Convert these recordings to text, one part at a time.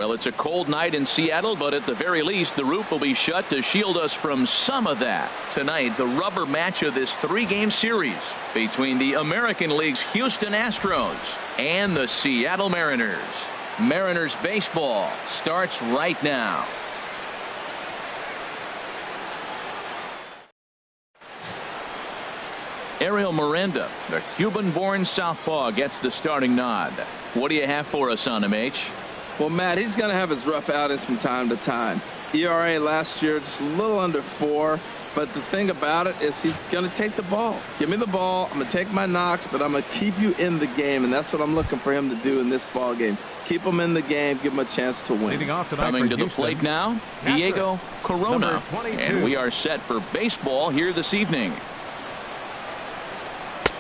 Well, it's a cold night in Seattle, but at the very least, the roof will be shut to shield us from some of that. Tonight, the rubber match of this 3-game series between the American League's Houston Astros and the Seattle Mariners. Mariners baseball starts right now. Ariel Miranda, the Cuban-born southpaw, gets the starting nod. What do you have for us on him, H? Well, Matt, he's going to have his rough outings from time to time. ERA last year just a little under 4. But the thing about it is he's going to take the ball. Give me the ball. I'm going to take my knocks, but I'm going to keep you in the game. And that's what I'm looking for him to do in this ball game. Keep him in the game. Give him a chance to win. Coming to the plate now, Diego Corona. And we are set for baseball here this evening.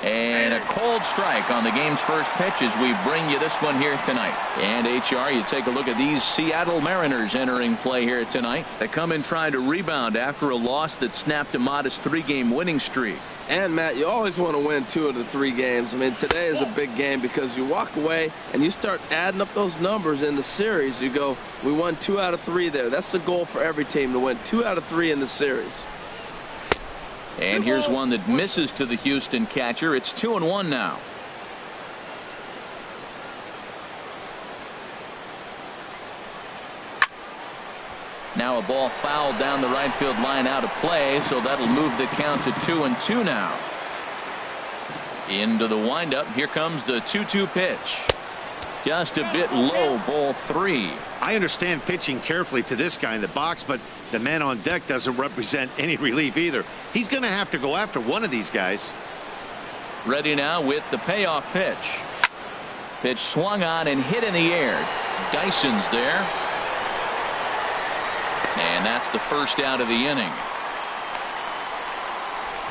And a cold strike on the game's first pitch as we bring you this one here tonight. And HR, you take a look at these Seattle Mariners entering play here tonight. They come in trying to rebound after a loss that snapped a modest 3-game winning streak. And Matt, you always want to win 2 of the 3 games. I mean, today is a big game because you walk away and you start adding up those numbers in the series. You go, we won 2 out of 3 there. That's the goal for every team, to win 2 out of 3 in the series. And here's one that misses to the Houston catcher. It's 2-1 now. Now a ball fouled down the right field line, out of play, so that'll move the count to 2-2 now. Into the windup. Here comes the 2-2 pitch. Just a bit low, ball 3. I understand pitching carefully to this guy in the box, but the man on deck doesn't represent any relief either. He's going to have to go after one of these guys. Ready now with the payoff pitch. Pitch swung on and hit in the air. Dyson's there. And that's the first out of the inning.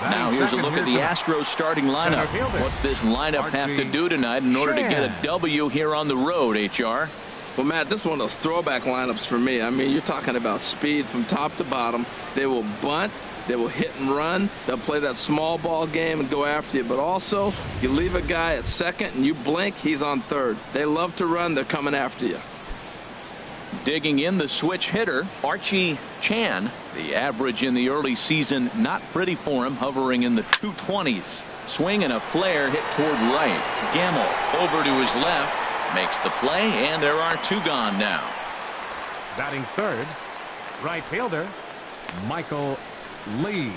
Now here's a look at the Astros starting lineup. What's this lineup have to do tonight in order to get a W here on the road, HR? Well, Matt, this is one of those throwback lineups for me. I mean, you're talking about speed from top to bottom. They will bunt. They will hit and run. They'll play that small ball game and go after you. But also, you leave a guy at second and you blink, he's on third. They love to run. They're coming after you. Digging in, the switch hitter, Archie Chan. The average in the early season not pretty for him, hovering in the 220s. Swing and a flare hit toward right. Gamble over to his left. Makes the play, and there are 2 gone now. Batting third, right fielder, Michael Lee.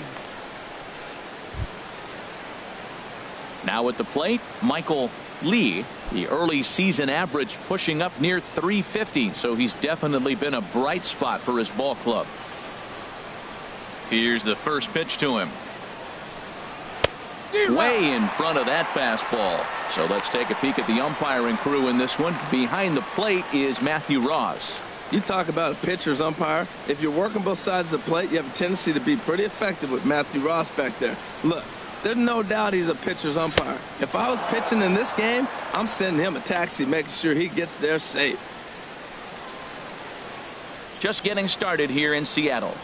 Now at the plate, Michael Lee. The early season average pushing up near 350, so he's definitely been a bright spot for his ball club. Here's the first pitch to him. Way in front of that fastball. So let's take a peek at the umpiring crew in this one. Behind the plate is Matthew Ross. You talk about a pitcher's umpire. If you're working both sides of the plate, you have a tendency to be pretty effective with Matthew Ross back there. Look, there's no doubt he's a pitcher's umpire. If I was pitching in this game, I'm sending him a taxi, making sure he gets there safe. Just getting started here in Seattle.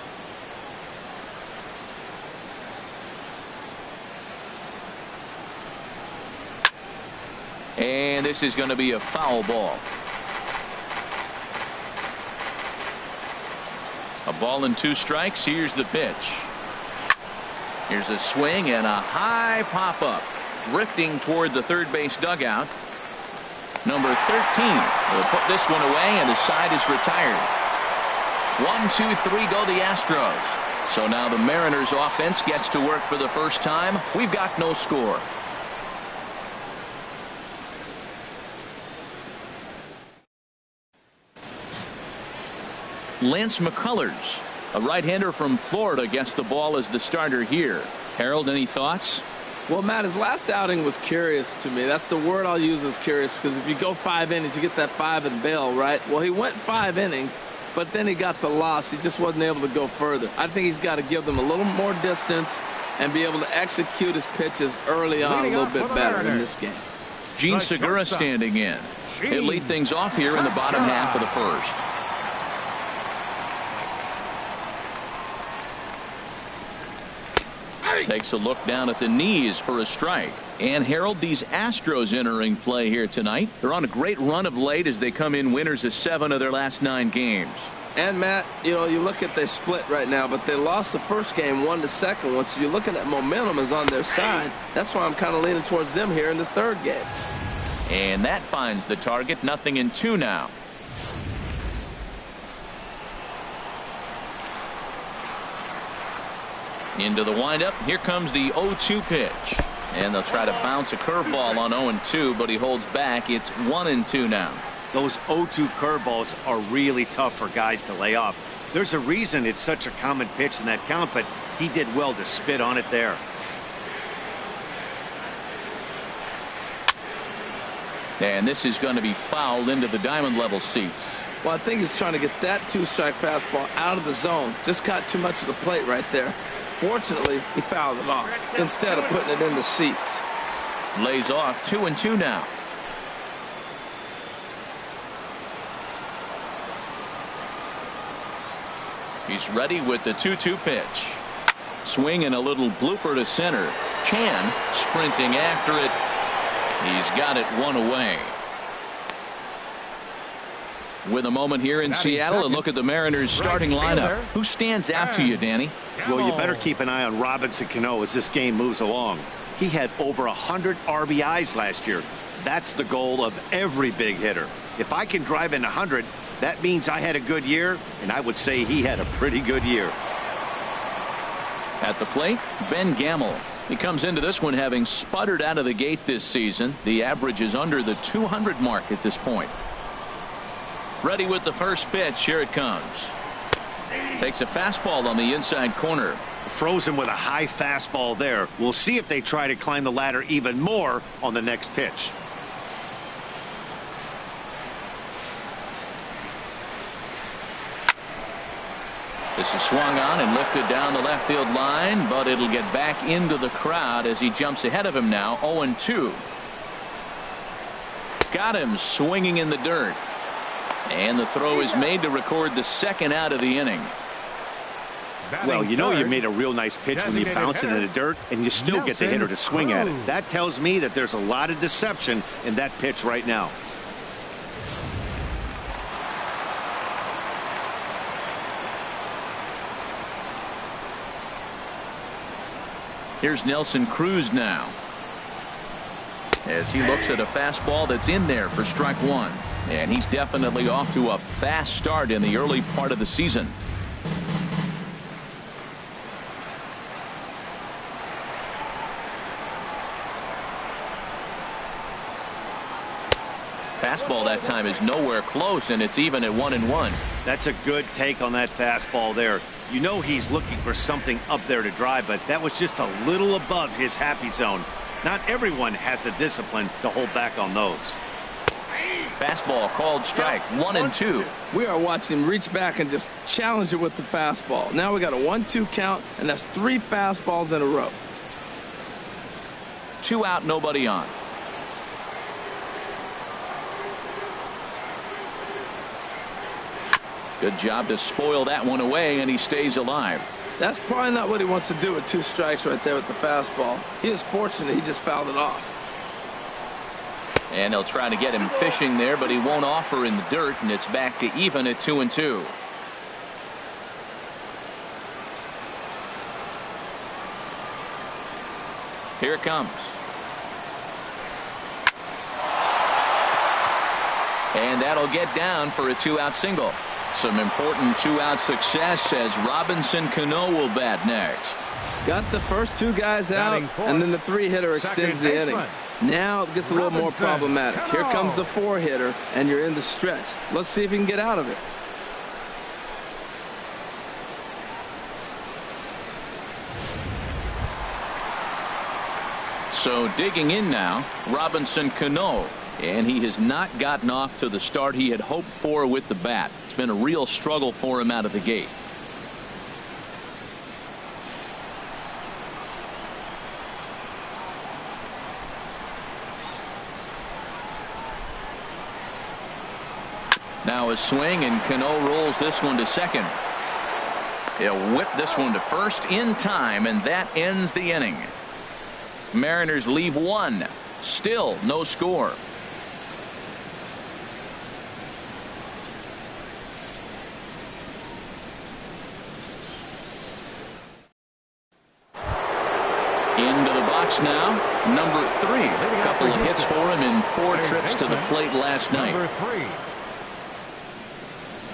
And this is going to be a foul ball. A ball and 2 strikes. Here's the pitch. Here's a swing and a high pop up. Drifting toward the third base dugout. Number 13 will put this one away, and the side is retired. 1, 2, 3 go the Astros. So now the Mariners offense gets to work for the first time. We've got no score. Lance McCullers, a right-hander from Florida, gets the ball as the starter here. Harold, any thoughts? Well, Matt, his last outing was curious to me. That's the word I'll use, is curious, because if you go 5 innings, you get that 5 and bail, right? Well, he went 5 innings, but then he got the loss. He just wasn't able to go further. I think he's got to give them a little more distance and be able to execute his pitches early on a little bit better in this game. Gene Segura standing in. He'll lead things off here in the bottom half of the first. Takes a look down at the knees for a strike. And Harold, these Astros entering play here tonight. They're on a great run of late as they come in winners of 7 of their last 9 games. And Matt, you know, you look at they split right now, but they lost the first game, won the second one. So you're looking at momentum is on their side. That's why I'm kind of leaning towards them here in this third game. And that finds the target. 0-2 now. Into the windup. Here comes the 0-2 pitch. And they'll try to bounce a curveball on 0-2, but he holds back. It's 1-2 now. Those 0-2 curveballs are really tough for guys to lay off. There's a reason it's such a common pitch in that count, but he did well to spit on it there. And this is going to be fouled into the diamond level seats. Well, I think he's trying to get that 2-strike fastball out of the zone. Just got too much of the plate right there. Fortunately, he fouled it off instead of putting it in the seats. Lays off. 2-2 now. He's ready with the 2-2 pitch. Swing and a little blooper to center. Chan sprinting after it. He's got it one away. With a moment here in Seattle, a look at the Mariners starting lineup. Who stands out to you, Danny? Well, you better keep an eye on Robinson Cano as this game moves along. He had over 100 RBIs last year. That's the goal of every big hitter. If I can drive in 100, that means I had a good year, and I would say he had a pretty good year. At the plate, Ben Gamel. He comes into this one having sputtered out of the gate this season. The average is under the 200 mark at this point. Ready with the first pitch. Here it comes. Takes a fastball on the inside corner. Frozen with a high fastball there. We'll see if they try to climb the ladder even more on the next pitch. This is swung on and lifted down the left field line, but it'll get back into the crowd as he jumps ahead of him now. 0-2. Got him swinging in the dirt. And the throw is made to record the second out of the inning. Well, you know you made a real nice pitch when you bounce it in the dirt and you still get the hitter to swing at it. That tells me that there's a lot of deception in that pitch right now. Here's Nelson Cruz now, as he looks at a fastball that's in there for strike one. And he's definitely off to a fast start in the early part of the season. Fastball that time is nowhere close, and it's even at 1-1. That's a good take on that fastball there. You know he's looking for something up there to drive, but that was just a little above his happy zone. Not everyone has the discipline to hold back on those. Fastball called strike. 1-2. We are watching him reach back and just challenge it with the fastball. Now we got a 1-2 count, and that's 3 fastballs in a row. 2 out, nobody on. Good job to spoil that one away, and he stays alive. That's probably not what he wants to do with 2 strikes right there with the fastball. He is fortunate he just fouled it off. And they'll try to get him fishing there, but he won't offer in the dirt, and it's back to even at 2-2. Here it comes. And that'll get down for a 2-out single. Some important 2-out success as Robinson Cano will bat next. Got the first 2 guys out, and then the 3-hitter extends the inning. Now it gets a little more problematic. Here comes the 4-hitter, and you're in the stretch. Let's see if he can get out of it. So digging in now, Robinson Cano. And he has not gotten off to the start he had hoped for with the bat. It's been a real struggle for him out of the gate. Now a swing, and Cano rolls this one to second. He'll whip this one to first in time, and that ends the inning. Mariners leave one. Still no score. Into the box now, number 3. A couple of hits for him in 4 trips to the plate last night. Number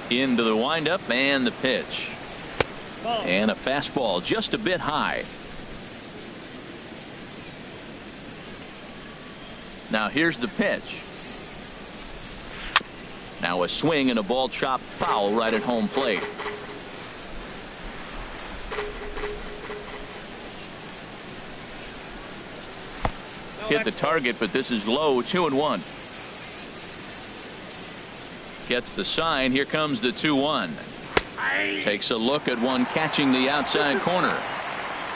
3. Into the windup and the pitch. And a fastball just a bit high. Now here's the pitch. Now a swing and a ball chopped foul right at home plate. Hit the target, but this is low. 2-1. Gets the sign. Here comes the 2-1. Takes a look at one catching the outside corner.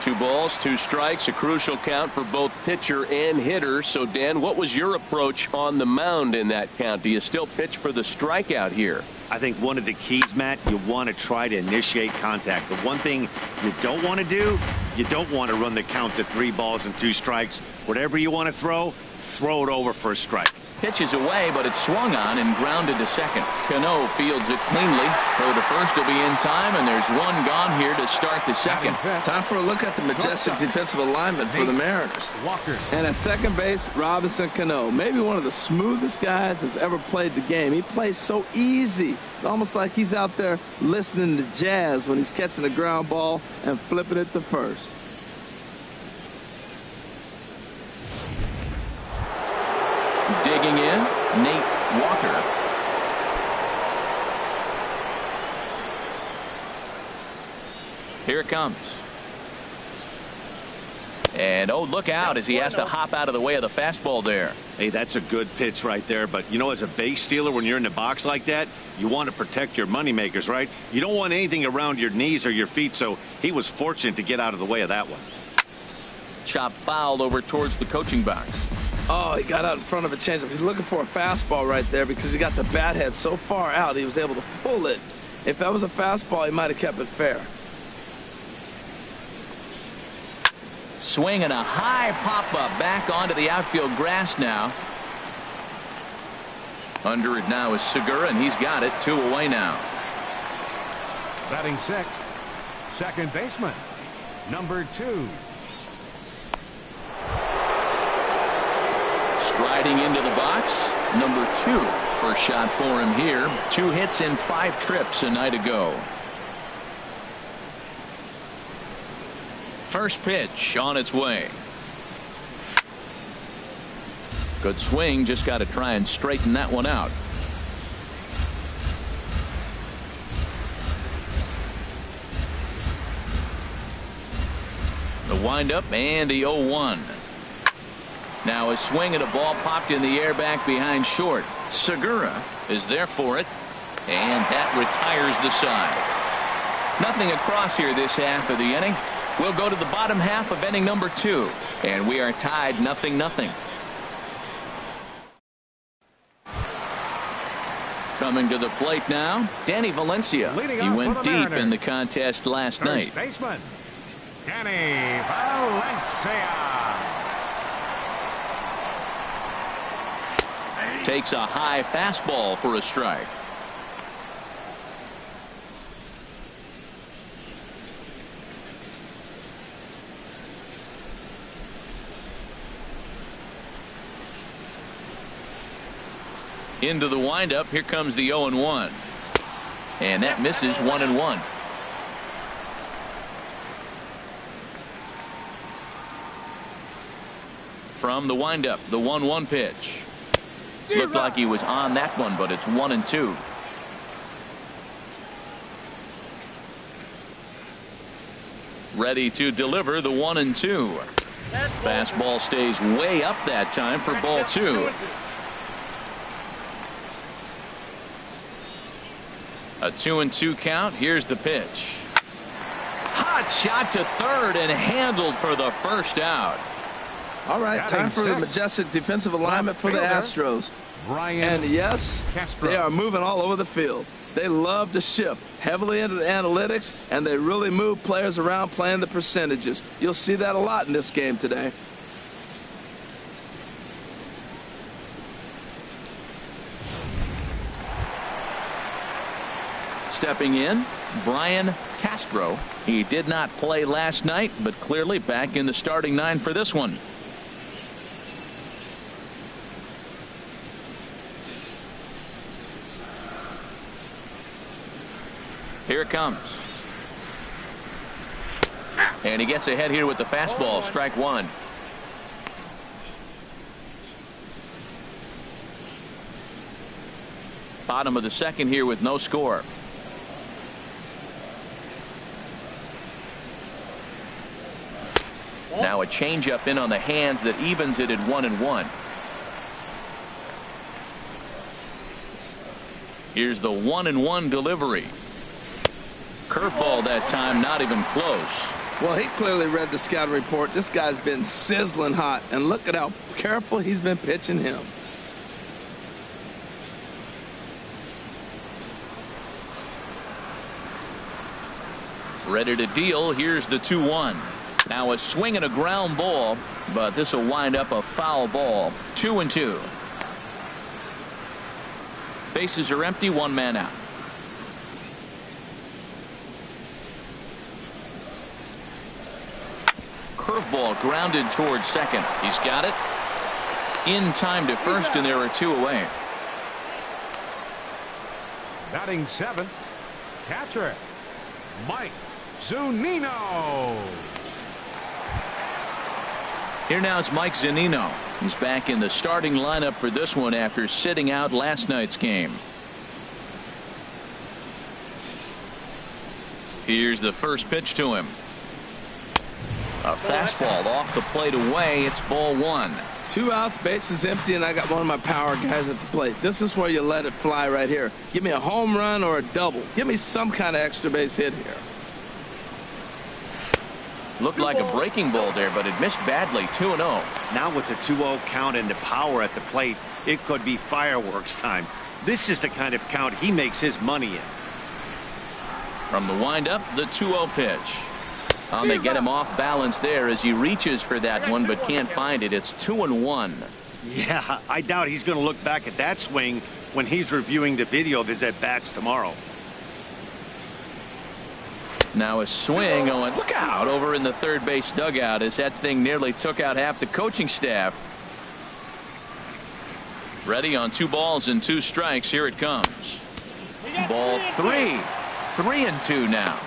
2 balls, 2 strikes, a crucial count for both pitcher and hitter. So, Dan, what was your approach on the mound in that count? Do you still pitch for the strikeout here? I think one of the keys, Matt, you want to try to initiate contact. The one thing you don't want to do, you don't want to run the count to 3 balls and 2 strikes. Whatever you want to throw it over for a strike. Pitches away, but it's swung on and grounded to second. Cano fields it cleanly. Throw to first will be in time, and there's one gone here to start the second. Time for a look at the majestic defensive alignment for the Mariners. And at second base, Robinson Cano, maybe one of the smoothest guys that's ever played the game. He plays so easy. It's almost like he's out there listening to jazz when he's catching the ground ball and flipping it to first. Digging in, Nate Walker. Here it comes. And oh, look out as he has to hop out of the way of the fastball there. Hey, that's a good pitch right there. But, you know, as a base stealer, when you're in the box like that, you want to protect your moneymakers, right? You don't want anything around your knees or your feet, so he was fortunate to get out of the way of that one. Chop foul over towards the coaching box. Oh, he got out in front of a changeup. He's looking for a fastball right there because he got the bat head so far out he was able to pull it. If that was a fastball, he might have kept it fair. Swing and a high pop-up back onto the outfield grass now. Under it now is Segura, and he's got it. 2 away now. Batting 6th, second baseman, number 2. Striding into the box, number 2. First shot for him here. 2 hits in 5 trips a night ago. First pitch on its way. Good swing, just got to try and straighten that one out. The windup and the 0-1. Now a swing and a ball popped in the air back behind short. Segura is there for it, and that retires the side. Nothing across here this half of the inning. We'll go to the bottom half of inning number 2, and we are tied 0-0. Coming to the plate now, Danny Valencia. He went deep in the contest last night. Baseman, Danny Valencia. Takes a high fastball for a strike. Into the windup. Here comes the 0-1. And that misses. 1-1. From the windup, the 1-1 pitch. Looked like he was on that one, but it's 1-2. Ready to deliver the 1-2. Fastball stays way up that time for ball 2. A 2-2 count. Here's the pitch. Hot shot to third and handled for the first out. All right, time for the majestic defensive alignment for the Astros. And yes, they are moving all over the field. They love to shift heavily into the analytics, and they really move players around playing the percentages. You'll see that a lot in this game today. Stepping in, Brian Castro. He did not play last night, but clearly back in the starting nine for this one. Here it comes. And he gets ahead here with the fastball. Strike one. Bottom of the second here with no score. Now a changeup in on the hands that evens it at 1-1. Here's the 1-1 delivery. Curveball that time, not even close. Well, he clearly read the scouting report. This guy's been sizzling hot, and look at how careful he's been pitching him. Ready to deal. Here's the 2-1. Now a swing and a ground ball, but this will wind up a foul ball. 2-2. Bases are empty, one man out. Curveball grounded towards second. He's got it. In time to first, and there are two away. Batting seventh, catcher Mike Zunino. Here now it's Mike Zunino. He's back in the starting lineup for this one after sitting out last night's game. Here's the first pitch to him. A fastball off the plate away. It's ball one. 2 outs, bases empty, and I got one of my power guys at the plate. This is where you let it fly right here. Give me a home run or a double. Give me some kind of extra base hit here. Looked like a breaking ball there, but it missed badly. 2-0. Now with the 2-0 count and the power at the plate, it could be fireworks time. This is the kind of count he makes his money in. From the windup, the 2-0 pitch. They get him off balance there as he reaches for that one, but can't find it. It's 2-1. Yeah, I doubt he's going to look back at that swing when he's reviewing the video of his at-bats tomorrow. Now a swing going, look out, over in the third base dugout as that thing nearly took out half the coaching staff. Ready on 2 balls and 2 strikes. Here it comes. Ball 3. 3-2 now.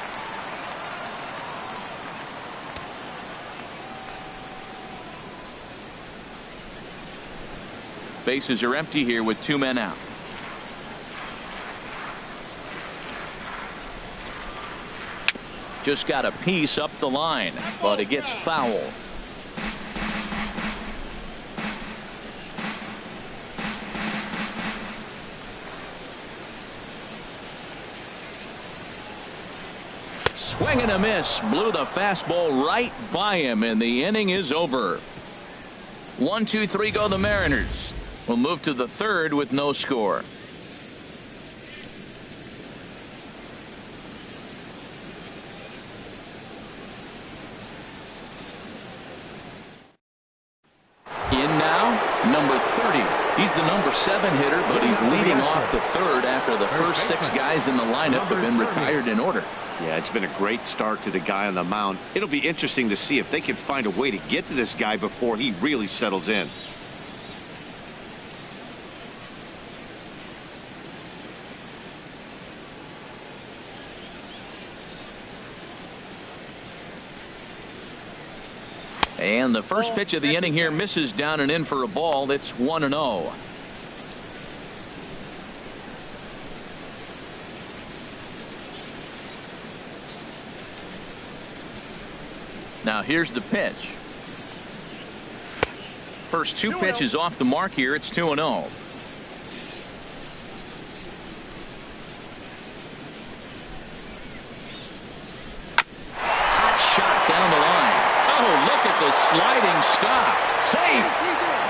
Bases are empty here with 2 men out. Just got a piece up the line, but it gets foul. Swing and a miss. Blew the fastball right by him, and the inning is over. 1, 2, 3 go the Mariners. We'll move to the third with no score. In now, number 30. He's the number 7 hitter, but he's leading off the third after the first 6 guys in the lineup have been retired in order. Yeah, it's been a great start to the guy on the mound. It'll be interesting to see if they can find a way to get to this guy before he really settles in. And the first pitch of the inning here misses down and in for a ball. It's 1-0. Now here's the pitch. First 2 pitches off the mark here. It's 2-0. Hot shot down the line. Oh, look at the sliding stop. Safe.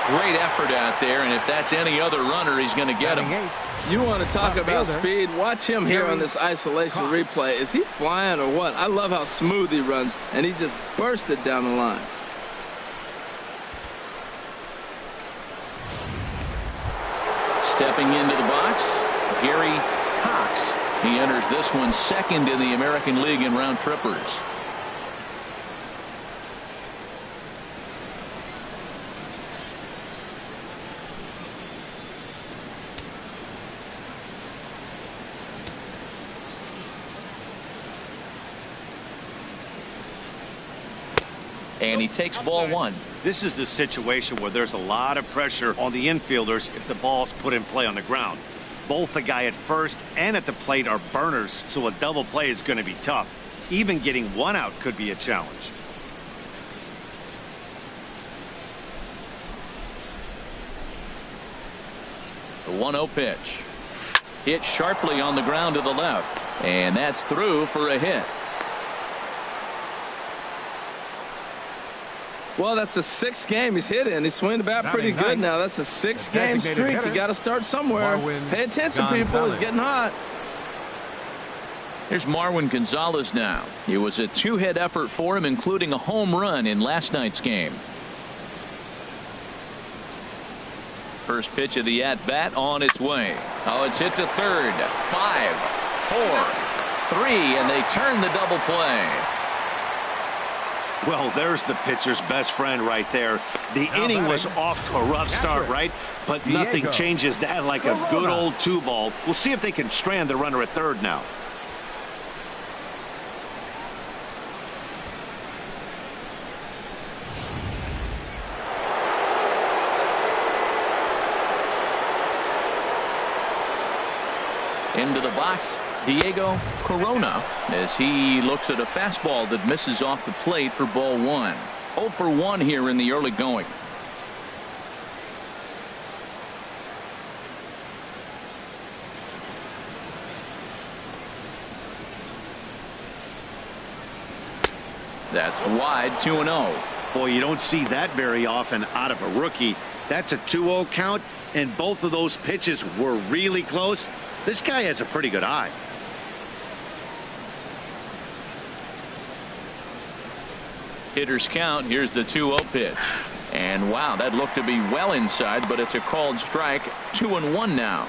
Great effort out there, and if that's any other runner, he's going to get him. You want to talk about speed? Watch him here on this isolation replay. Is he flying or what? I love how smooth he runs, and he just bursted down the line. Stepping into the box, Gary Cox. He enters this one second in the American League in round trippers. And he takes ball one. This is the situation where there's a lot of pressure on the infielders if the ball's put in play on the ground. Both the guy at first and at the plate are burners, so a double play is going to be tough. Even getting one out could be a challenge. The 1-0 pitch. Hit sharply on the ground to the left. And that's through for a hit. Well, that's the 6th game he's hit in. He's swinging the bat pretty good now. That's a 6-game streak. You got to start somewhere. Pay attention, people. It's getting hot. Here's Marwin Gonzalez now. It was a 2-hit effort for him, including a home run in last night's game. First pitch of the at-bat on its way. Oh, it's hit to third. 5, 4, 3, and they turn the double play. Well, there's the pitcher's best friend right there. The inning was off to a rough start, right? But nothing changes that like a good old 2-ball. We'll see if they can strand the runner at third now. Into the box, Diego Corona, as he looks at a fastball that misses off the plate for ball one. 0 for 1 here in the early going. That's wide, 2-0. Boy, you don't see that very often out of a rookie. That's a 2-0 count, and both of those pitches were really close. This guy has a pretty good eye. Hitters count. Here's the 2-0 pitch. And wow, that looked to be well inside, but it's a called strike. 2-1 now.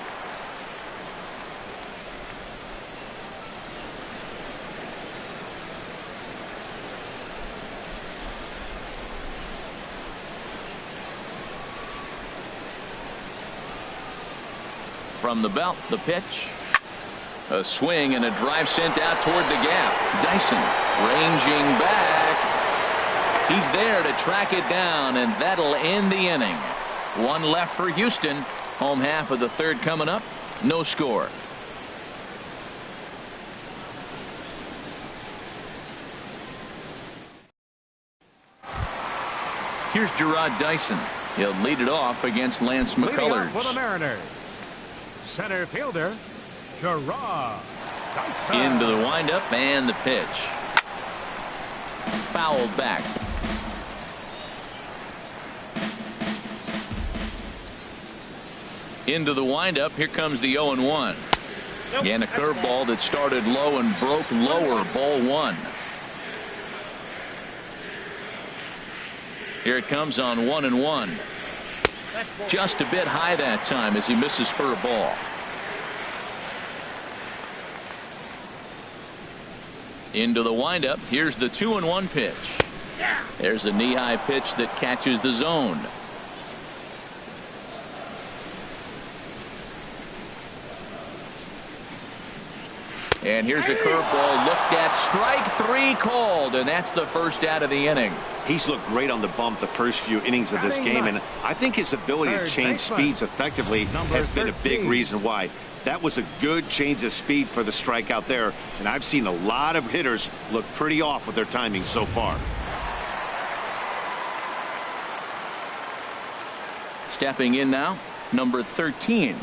From the belt, the pitch. A swing and a drive sent out toward the gap. Dyson ranging back. He's there to track it down, and that'll end the inning. One left for Houston. Home half of the third coming up. No score. Here's Gerard Dyson. He'll lead it off against Lance McCullers. For the Mariners, center fielder Gerard Dyson. Into the windup and the pitch. Fouled back. Into the windup. Here comes the 0-1. And a curveball that started low and broke lower. Ball one. Here it comes on 1-1. Just a bit high that time as he misses for a ball. Into the windup. Here's the 2-1 pitch. There's a knee-high pitch that catches the zone. And here's a curveball looked at. Strike 3 called, and that's the first out of the inning. He's looked great on the bump the first few innings of this game, and I think his ability to change speeds effectively has been a big reason why. That was a good change of speed for the strikeout there, and I've seen a lot of hitters look pretty off with their timing so far. Stepping in now, number 13.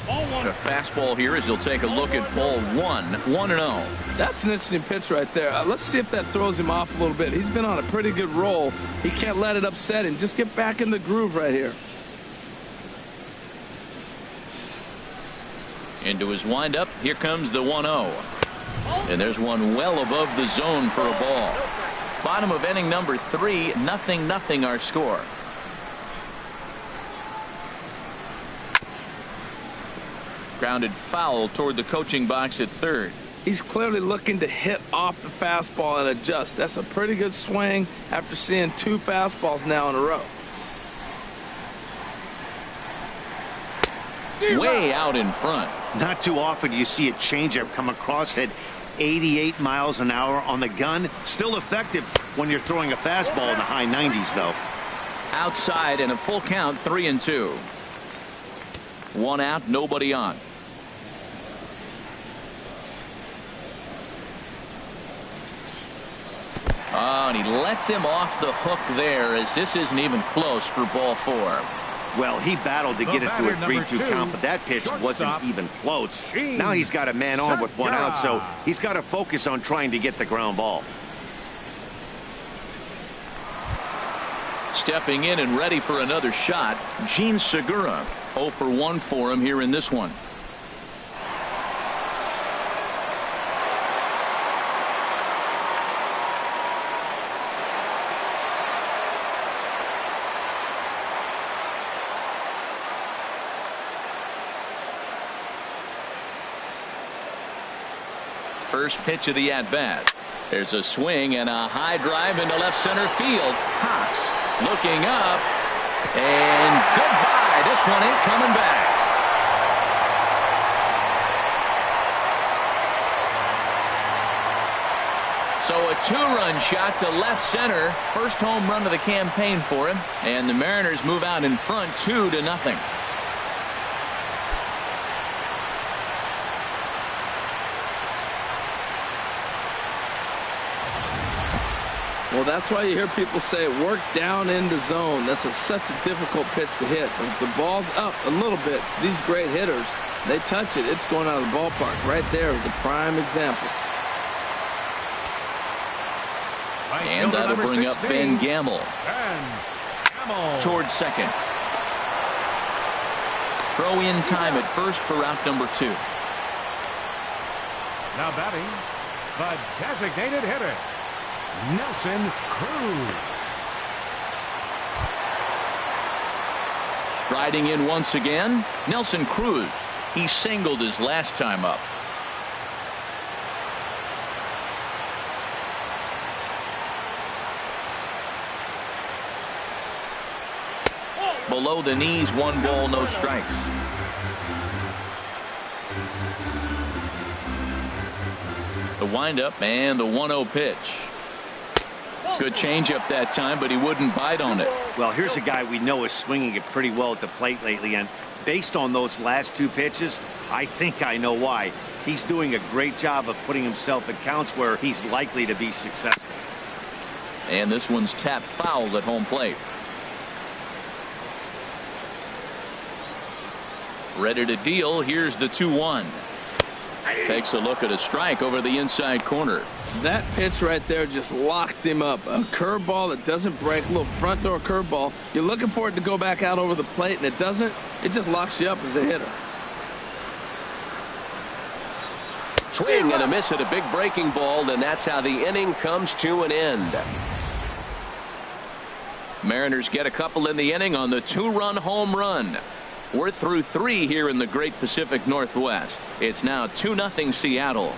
A fastball here as he'll take a look at ball 1-0. That's an interesting pitch right there. Let's see if that throws him off a little bit. He's been on a pretty good roll. He can't let it upset him. Just get back in the groove right here. Into his windup. Here comes the 1-0. And there's one well above the zone for a ball. Bottom of inning number 3, 0-0 our score. Grounded foul toward the coaching box at third. He's clearly looking to hit off the fastball and adjust. That's a pretty good swing after seeing 2 fastballs now in a row. Way out in front. Not too often you see a changeup come across at 88 miles an hour on the gun. Still effective when you're throwing a fastball in the high 90s, though. Outside and a full count, 3-2. 1 out, nobody on. Oh, and he lets him off the hook there as this isn't even close for ball 4. Well, he battled to get it to a 3-2 count, but that pitch wasn't even close. Now he's got a man on with 1 out, so he's got to focus on trying to get the ground ball. Stepping in and ready for another shot, Gene Segura. 0 for 1 for him here in this one. First pitch of the at-bat. There's a swing and a high drive into left center field. Cox looking up, and goodbye. This one ain't coming back. So a 2-run shot to left center. First home run of the campaign for him, and the Mariners move out in front 2-0. Well, that's why you hear people say work down in the zone. That's such a difficult pitch to hit. If the ball's up a little bit, these great hitters, they touch it, it's going out of the ballpark. Right there is a prime example. And that'll bring up Ben Gamble towards second. Throw in time at first for out number 2. Now batting, the designated hitter, Nelson Cruz. Striding in once again, Nelson Cruz. He singled his last time up. Below the knees, 1 ball, no strikes. The windup and the 1-0 pitch. Good changeup that time, but he wouldn't bite on it. Well, here's a guy we know is swinging it pretty well at the plate lately, and based on those last 2 pitches, I think I know why. He's doing a great job of putting himself in counts where he's likely to be successful. And this one's tapped foul at home plate. Ready to deal. Here's the 2-1. Takes a look at a strike over the inside corner. That pitch right there just locked him up. A curveball that doesn't break, a little front door curveball. You're looking for it to go back out over the plate, and it doesn't. It just locks you up as a hitter. Swing and a miss at a big breaking ball, and that's how the inning comes to an end. Mariners get a couple in the inning on the 2-run home run. We're through 3 here in the Great Pacific Northwest. It's now 2-0 Seattle.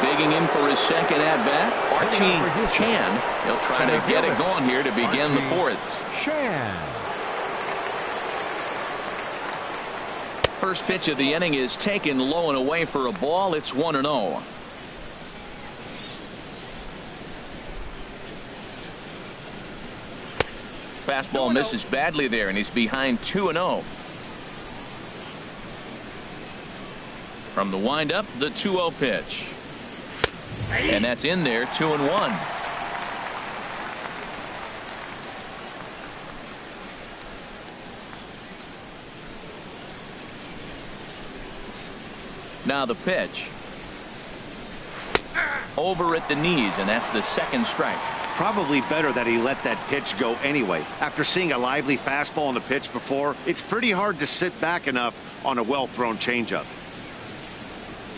Digging in for his second at-bat, Archie Chan. He'll try to get it going here to begin the 4th. Chan. First pitch of the inning is taken low and away for a ball. It's 1-0. Fastball misses badly there, and he's behind 2-0. From the windup, the 2-0 pitch. And that's in there, 2-1. Now the pitch. Over at the knees, and that's the second strike. Probably better that he let that pitch go anyway. After seeing a lively fastball on the pitch before, it's pretty hard to sit back enough on a well-thrown changeup.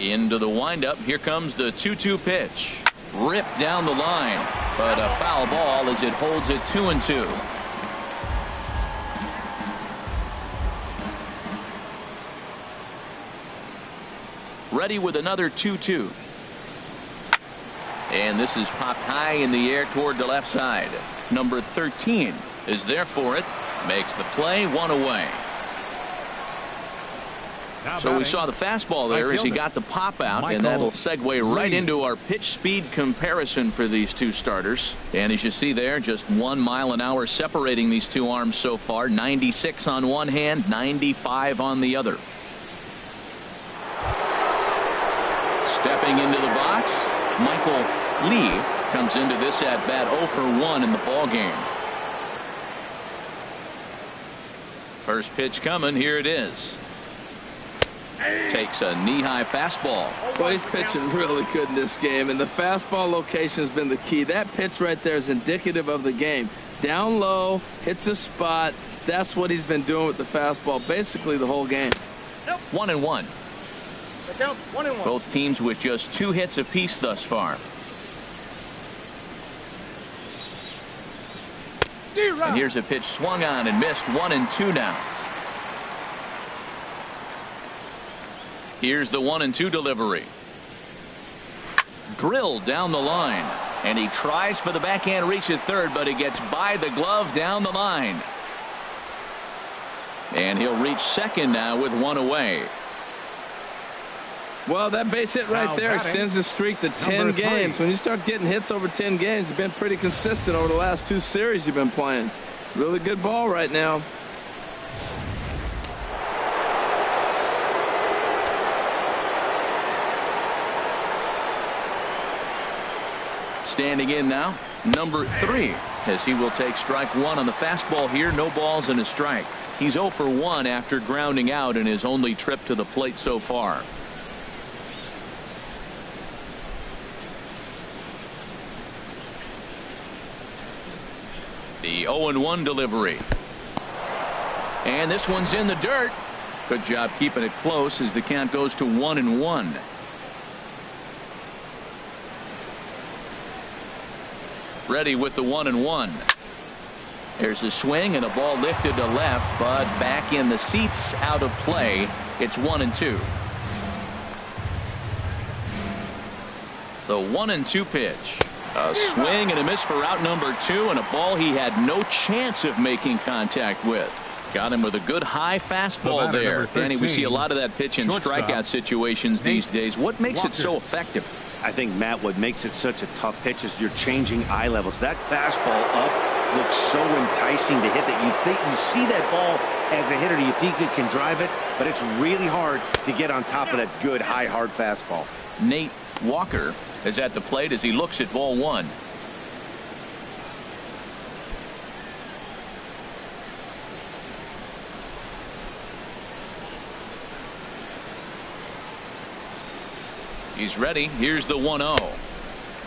Into the windup. Here comes the 2-2 pitch. Ripped down the line, but a foul ball as it holds it 2-2. Ready with another 2-2. And this is popped high in the air toward the left side. Number 13 is there for it. Makes the play, one away. So we saw the fastball there as he got the pop out, and that'll segue right into our pitch speed comparison for these two starters. And as you see there, just 1 mile an hour separating these two arms so far. 96 on one hand, 95 on the other. Stepping into the box, Michael Lee comes into this at bat 0 for 1 in the ball game. First pitch coming. Here it is. Takes a knee-high fastball. Well, he's pitching really good in this game, and the fastball location has been the key. That pitch right there is indicative of the game. Down low, hits a spot. That's what he's been doing with the fastball basically the whole game. 1-1. Both teams with just 2 hits apiece thus far. And here's a pitch swung on and missed. 1-2 now. Here's the 1-2 delivery. Drilled down the line, and he tries for the backhand reach at third, but he gets by the glove down the line. And he'll reach second now with 1 away. Well, that base hit right there extends the streak to 10 games. When you start getting hits over 10 games, you've been pretty consistent over the last 2 series you've been playing. Really good ball right now. Standing in now, number 3, as he will take strike 1 on the fastball here. No balls and a strike. He's 0 for 1 after grounding out in his only trip to the plate so far. The 0-1 delivery. And this one's in the dirt. Good job keeping it close as the count goes to 1-1. Ready with the 1-1. There's a swing and a ball lifted to left, but back in the seats, out of play. It's 1-2. The 1-2 pitch. A swing and a miss for out number 2, and a ball he had no chance of making contact with. Got him with a good high fastball there. Danny, we see a lot of that pitch in strikeout situations these days. What makes it so effective? I think, Matt, what makes it such a tough pitch is you're changing eye levels. That fastball up looks so enticing to hit that you think you see that ball as a hitter. You think you can drive it, but it's really hard to get on top of that good high hard fastball. Nate Walker is at the plate as he looks at ball 1. He's ready. Here's the 1-0.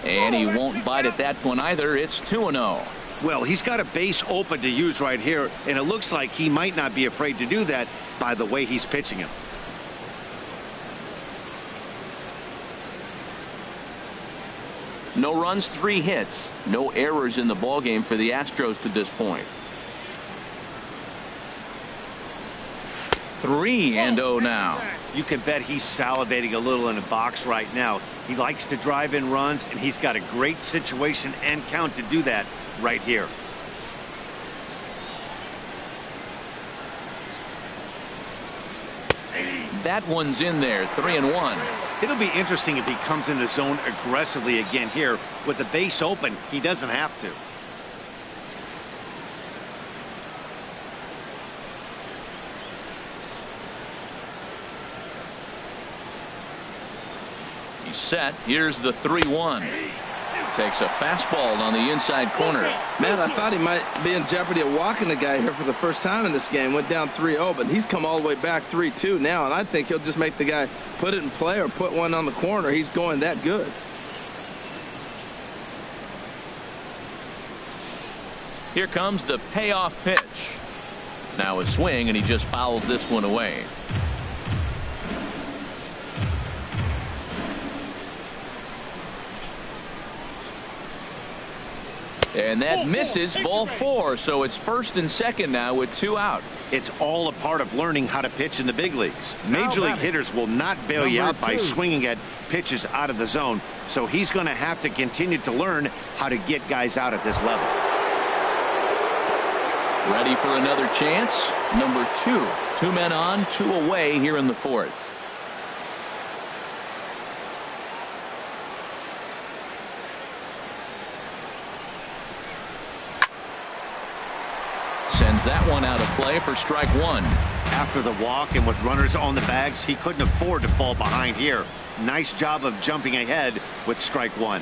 And he won't bite at that one either. It's 2-0. Well, he's got a base open to use right here, and it looks like he might not be afraid to do that by the way he's pitching him. No runs, 3 hits. No errors in the ballgame for the Astros to this point. 3-0 now. You can bet he's salivating a little in the box right now. He likes to drive in runs, and he's got a great situation and count to do that right here. That one's in there. 3-1. It'll be interesting if he comes in the zone aggressively again here. With the base open, he doesn't have to. He's set. Here's the 3-1. Takes a fastball on the inside corner. Man, I thought he might be in jeopardy of walking the guy here for the first time in this game. Went down 3-0, but he's come all the way back 3-2 now, and I think he'll just make the guy put it in play or put one on the corner. He's going that good. Here comes the payoff pitch. Now a swing, and he just fouls this one away. And that misses, ball 4, so it's first and second now with 2 out. It's all a part of learning how to pitch in the big leagues. Major league hitters will not bail you out by swinging at pitches out of the zone, so he's going to have to continue to learn how to get guys out at this level. Ready for another chance. Number 2. 2 men on, 2 away here in the 4th. Sends that one out of play for strike 1. After the walk and with runners on the bags, he couldn't afford to fall behind here. Nice job of jumping ahead with strike 1.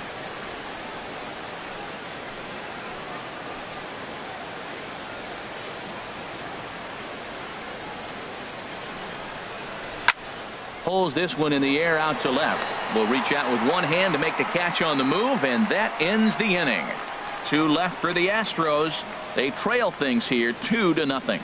Pulls this one in the air out to left. Will reach out with one hand to make the catch on the move, and that ends the inning. 2 left for the Astros. They trail things here 2-0.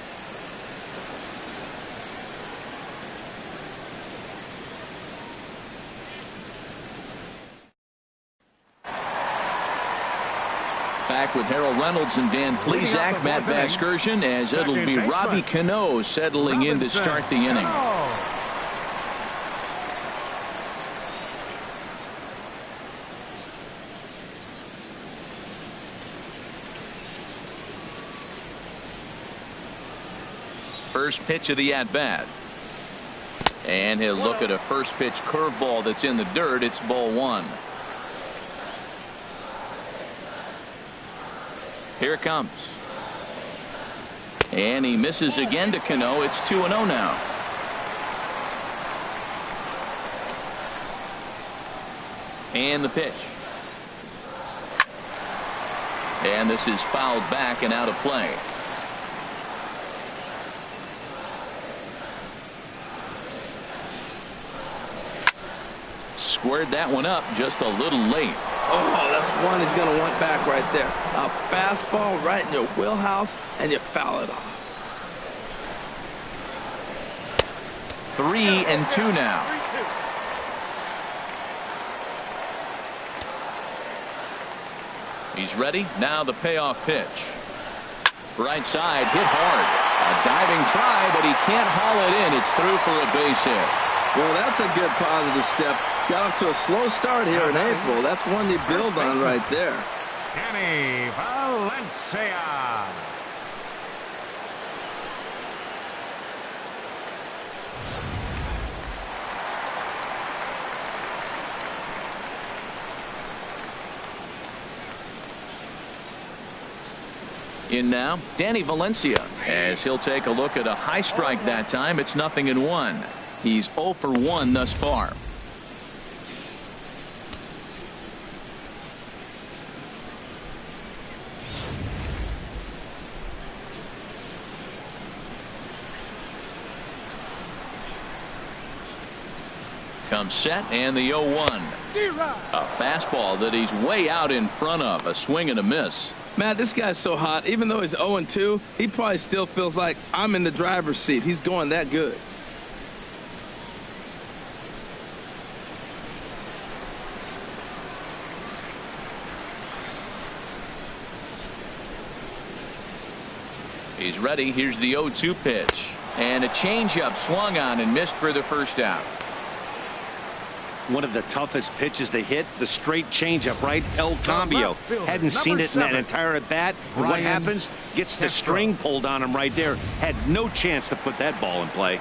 Back with Harold Reynolds and Dan Plesac, Matt Vasgersian, as it'll be Robbie Cano settling in to start the inning. First pitch of the at-bat. And he'll look at a first pitch curveball that's in the dirt. It's ball 1. Here it comes. And he misses again to Cano. It's 2-0 now. And the pitch. And this is fouled back and out of play. Squared that one up just a little late. Oh, that's one he's going to want back right there. A fastball right in your wheelhouse, and you foul it off. 3-2 now. He's ready. Now the payoff pitch. Right side, hit hard. A diving try, but he can't haul it in. It's through for a base hit. Well, that's a good positive step. Got off to a slow start here in April. That's one you build on right there. Danny Valencia. In now, Danny Valencia, as he'll take a look at a high strike that time. It's 0-1. He's 0 for 1 thus far. Comes set, and the 0-1. A fastball that he's way out in front of. A swing and a miss. Matt, this guy's so hot. Even though he's 0-2, he probably still feels like I'm in the driver's seat. He's going that good. He's ready. Here's the 0-2 pitch. And a changeup swung on and missed for the first out. One of the toughest pitches to hit, the straight changeup, right? El Cambio. Hadn't seen it in that entire at bat. And what happens? Gets the string pulled on him right there. Had no chance to put that ball in play.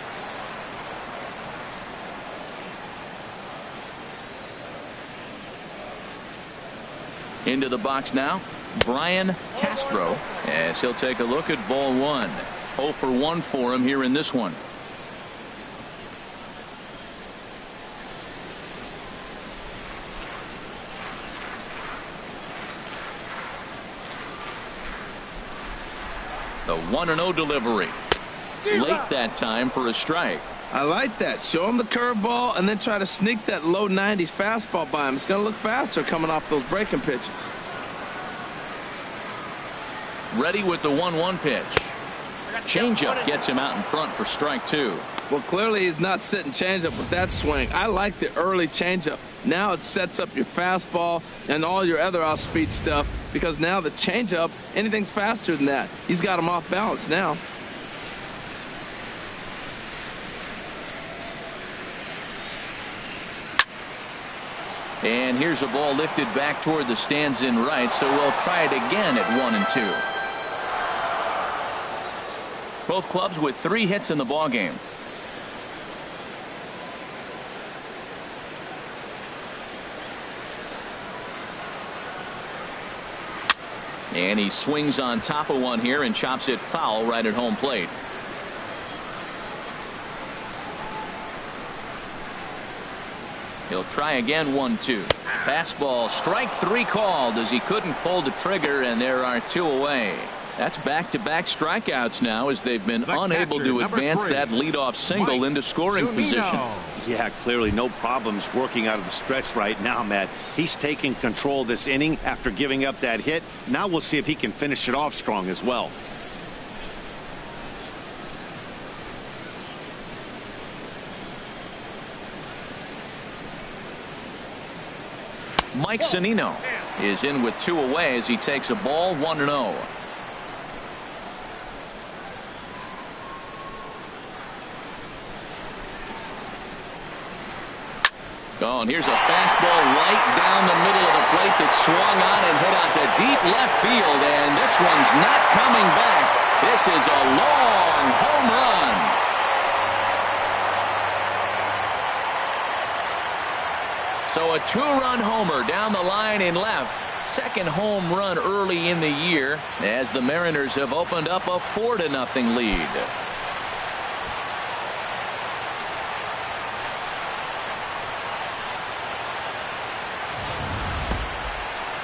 Into the box now, Brian Castro, as he'll take a look at ball 1. 0 for 1 for him here in this one. The 1-0 delivery. Late that time for a strike. I like that. Show him the curveball and then try to sneak that low 90s fastball by him. It's going to look faster coming off those breaking pitches. Ready with the 1-1 pitch. Changeup gets him out in front for strike 2. Well, clearly he's not sitting changeup with that swing. I like the early changeup. Now it sets up your fastball and all your other off-speed stuff, because now the changeup, anything's faster than that. He's got him off balance now. And here's a ball lifted back toward the stands in right, so we'll try it again at 1-2. Both clubs with 3 hits in the ballgame. And he swings on top of one here and chops it foul right at home plate. He'll try again. 1-2. Fastball, strike 3 called as he couldn't pull the trigger, and there are 2 away. That's back-to-back strikeouts now as they've been unable to advance that leadoff single into scoring position. Yeah, clearly no problems working out of the stretch right now, Matt. He's taking control of this inning after giving up that hit. Now we'll see if he can finish it off strong as well. Mike Zunino is in with 2 away as he takes a ball. 1-0. Oh, and here's a fastball right down the middle of the plate that swung on and hit out to deep left field, and this one's not coming back. This is a long home run. So a 2-run homer down the line in left. Second home run early in the year as the Mariners have opened up a 4-0 lead.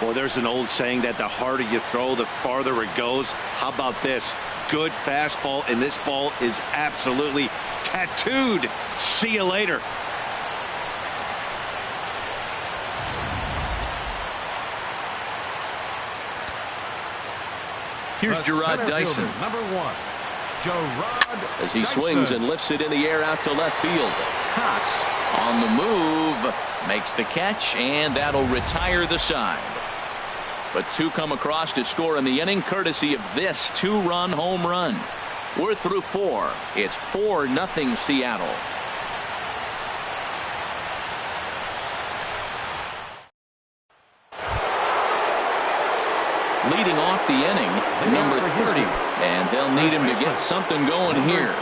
Well, there's an old saying that the harder you throw, the farther it goes. How about this? Good fastball, and this ball is absolutely tattooed. See you later. Here's Gerard Dyson. Number 1, Gerard as he swings and lifts it in the air out to left field. Cox on the move, makes the catch, and that'll retire the side. But 2 come across to score in the inning courtesy of this 2-run home run. We're through 4. It's 4-0 Seattle. Leading off the inning, number 30, and they'll need him to get something going here.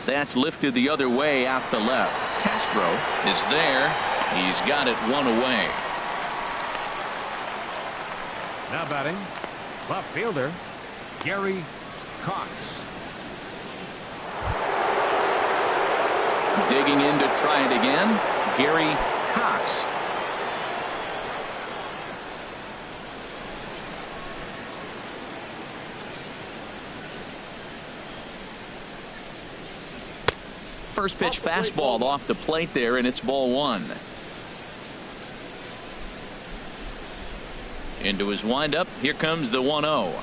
That's lifted the other way out to left. Castro is there. He's got it 1 away. Now batting, left fielder, Gary Cox. Digging in to try it again, Gary Cox. First pitch fastball off the plate there, and it's ball 1. Into his windup. Here comes the 1-0.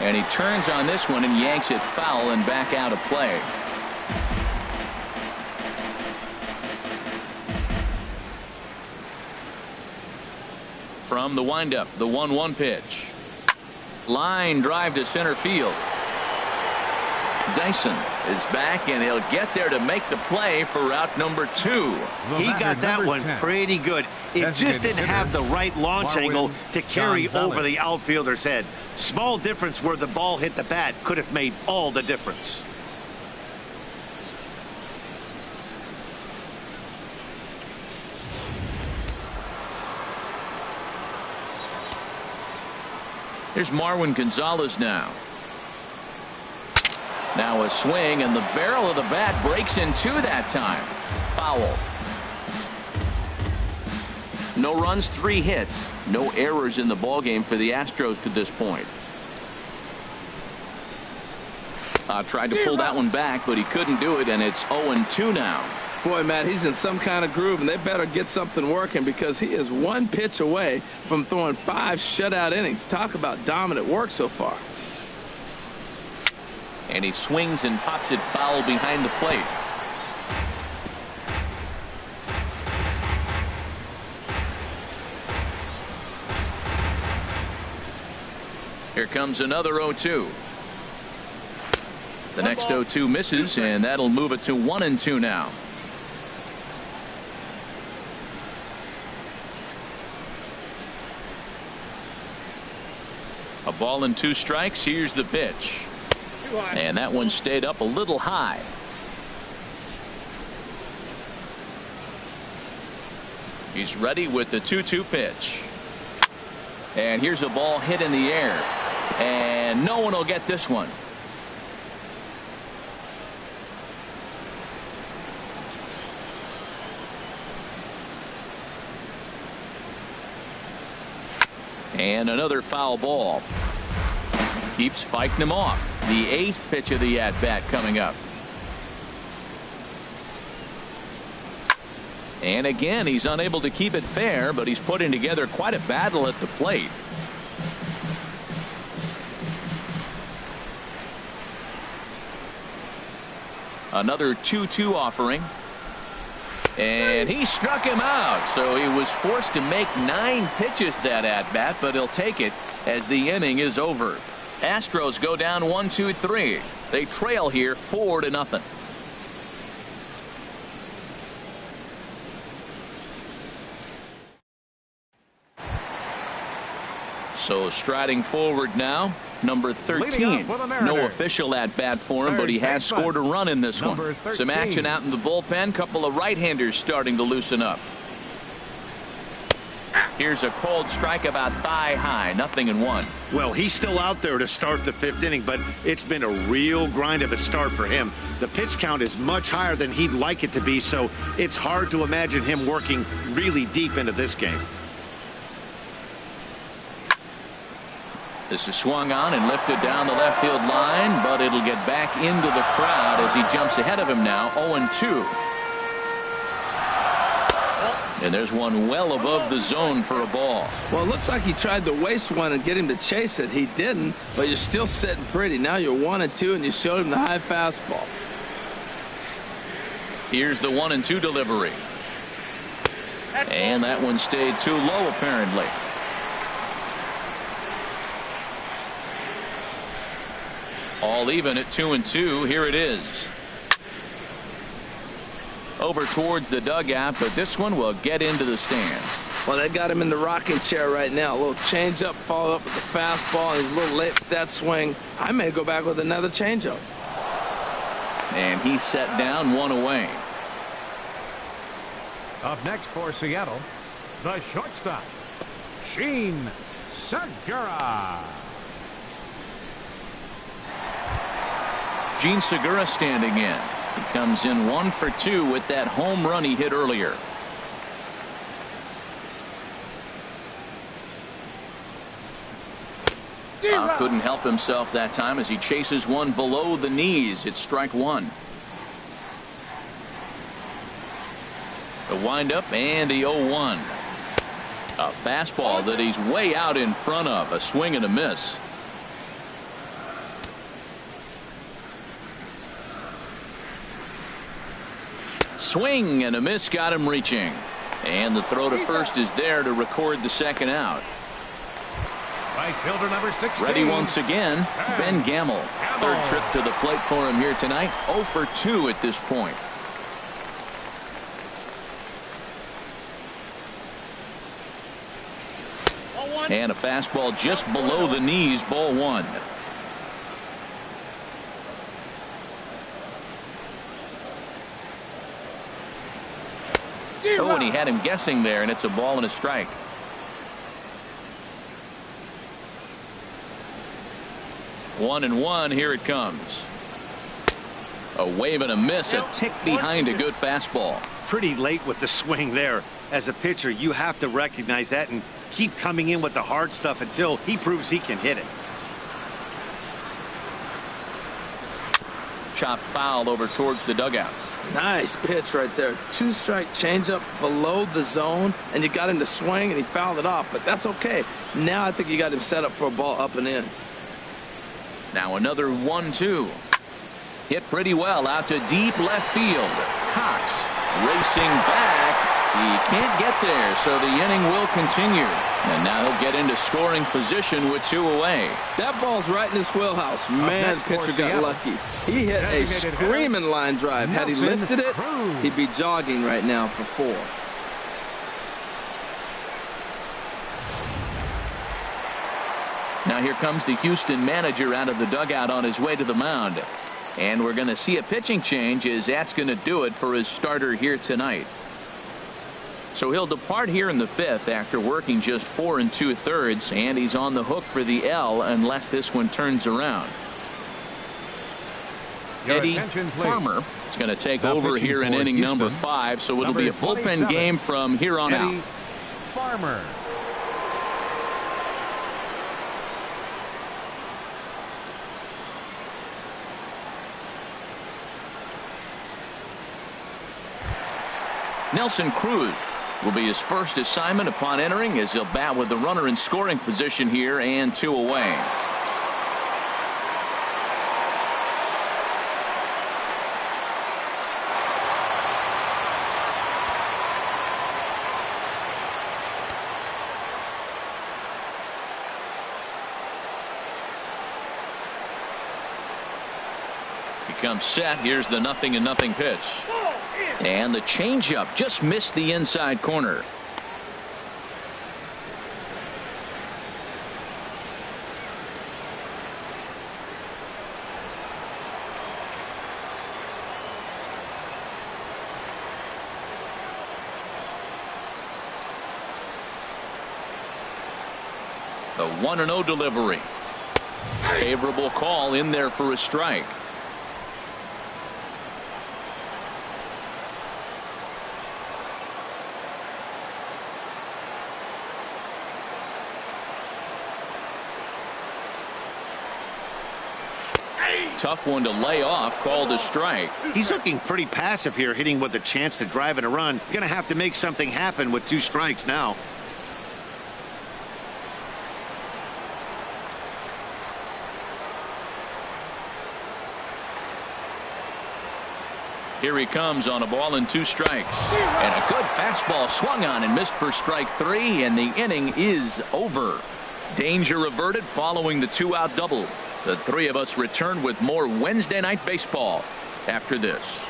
And he turns on this one and yanks it foul and back out of play. From the windup, the 1-1 pitch. Line drive to center field. Dyson is back, and he'll get there to make the play for route number 2. He got that one pretty good. It just didn't have the right launch angle to carry over the outfielder's head. Small difference where the ball hit the bat could have made all the difference. Here's Marwin Gonzalez now. Now a swing, and the barrel of the bat breaks in 2 that time. Foul. No runs, 3 hits. No errors in the ballgame for the Astros to this point. Tried to pull that one back, but he couldn't do it, and it's 0-2 now. Boy, Matt, he's in some kind of groove, and they better get something working because he is 1 pitch away from throwing 5 shutout innings. Talk about dominant work so far. And he swings and pops it foul behind the plate. Here comes another 0-2. The next 0-2 misses, and that'll move it to 1-2 now. A ball and 2 strikes. Here's the pitch. And that one stayed up a little high. He's ready with the 2-2 pitch. And here's a ball hit in the air. And no one will get this one. And another foul ball. Keeps fighting him off. The 8th pitch of the at-bat coming up. And again, he's unable to keep it fair, but he's putting together quite a battle at the plate. Another 2-2 offering. And he struck him out, so he was forced to make 9 pitches that at-bat, but he'll take it as the inning is over. Astros go down 1-2-3. They trail here 4-0. So striding forward now, number 13. No official at bat for him, but he has scored a run in this one. Some action out in the bullpen. Couple of right-handers starting to loosen up. Here's a cold strike about thigh high. 0-1. Well, he's still out there to start the 5th inning, but it's been a real grind of a start for him. The pitch count is much higher than he'd like it to be, so it's hard to imagine him working really deep into this game. This is swung on and lifted down the left field line, but it'll get back into the crowd as he jumps ahead of him now. 0-2. And there's one well above the zone for a ball. Well, it looks like he tried to waste one and get him to chase it. He didn't, but you're still sitting pretty. Now you're 1-2, and you showed him the high fastball. Here's the 1-2 delivery. And that one stayed too low, apparently. All even at 2-2. Here it is. Over towards the dugout, but this one will get into the stands. Well, they got him in the rocking chair right now. A little changeup, follow up with the fastball. He's a little late with that swing. I may go back with another changeup. And he's set down, 1 away. Up next for Seattle, the shortstop, Sheen Segura. Gene Segura standing in. He comes in 1 for 2 with that home run he hit earlier. Couldn't help himself that time as he chases one below the knees. It's strike 1. The windup and the 0-1. A fastball that he's way out in front of. A swing and a miss. Swing and a miss got him reaching. And the throw to first is there to record the second out. Right fielder number 16. Ready once again, Ben Gamel. Third trip to the plate for him here tonight. 0 for 2 at this point. And a fastball just below the knees, ball 1. Oh, and he had him guessing there, and it's a ball and a strike. One and one. Here it comes. A wave and a miss, a tick behind a good fastball. Pretty late with the swing there. As a pitcher, you have to recognize that and keep coming in with the hard stuff until he proves he can hit it. Chopped foul over towards the dugout. Nice pitch right there. 2-strike changeup below the zone, and you got him to swing, and he fouled it off, but that's okay. Now I think you got him set up for a ball up and in. Now another 1-2. Hit pretty well out to deep left field. Cox racing back. He can't get there, so the inning will continue. And now he'll get into scoring position with 2 away. That ball's right in his wheelhouse. Man, pitcher got lucky. He hit a screaming line drive. Had he lifted it, he'd be jogging right now for 4. Now here comes the Houston manager out of the dugout on his way to the mound. And we're going to see a pitching change, as that's going to do it for his starter here tonight. So he'll depart here in the 5th after working just 4 2/3, and he's on the hook for the L unless this one turns around. Eddie Farmer is going to take over here in inning number 5, so it'll be a bullpen game from here on out. Farmer. Nelson Cruz will be his first assignment upon entering, as he'll bat with the runner in scoring position here and 2 away. He comes set. Here's the 0-0 pitch. And the changeup just missed the inside corner. The 1-0 delivery. Favorable call in there for a strike. Tough one to lay off, called a strike. He's looking pretty passive here, hitting with a chance to drive in a run. Gonna have to make something happen with 2 strikes now. Here he comes on a ball and 2 strikes. And a good fastball swung on and missed for strike 3, and the inning is over. Danger averted following the 2-out double. The 3 of us return with more Wednesday Night Baseball after this.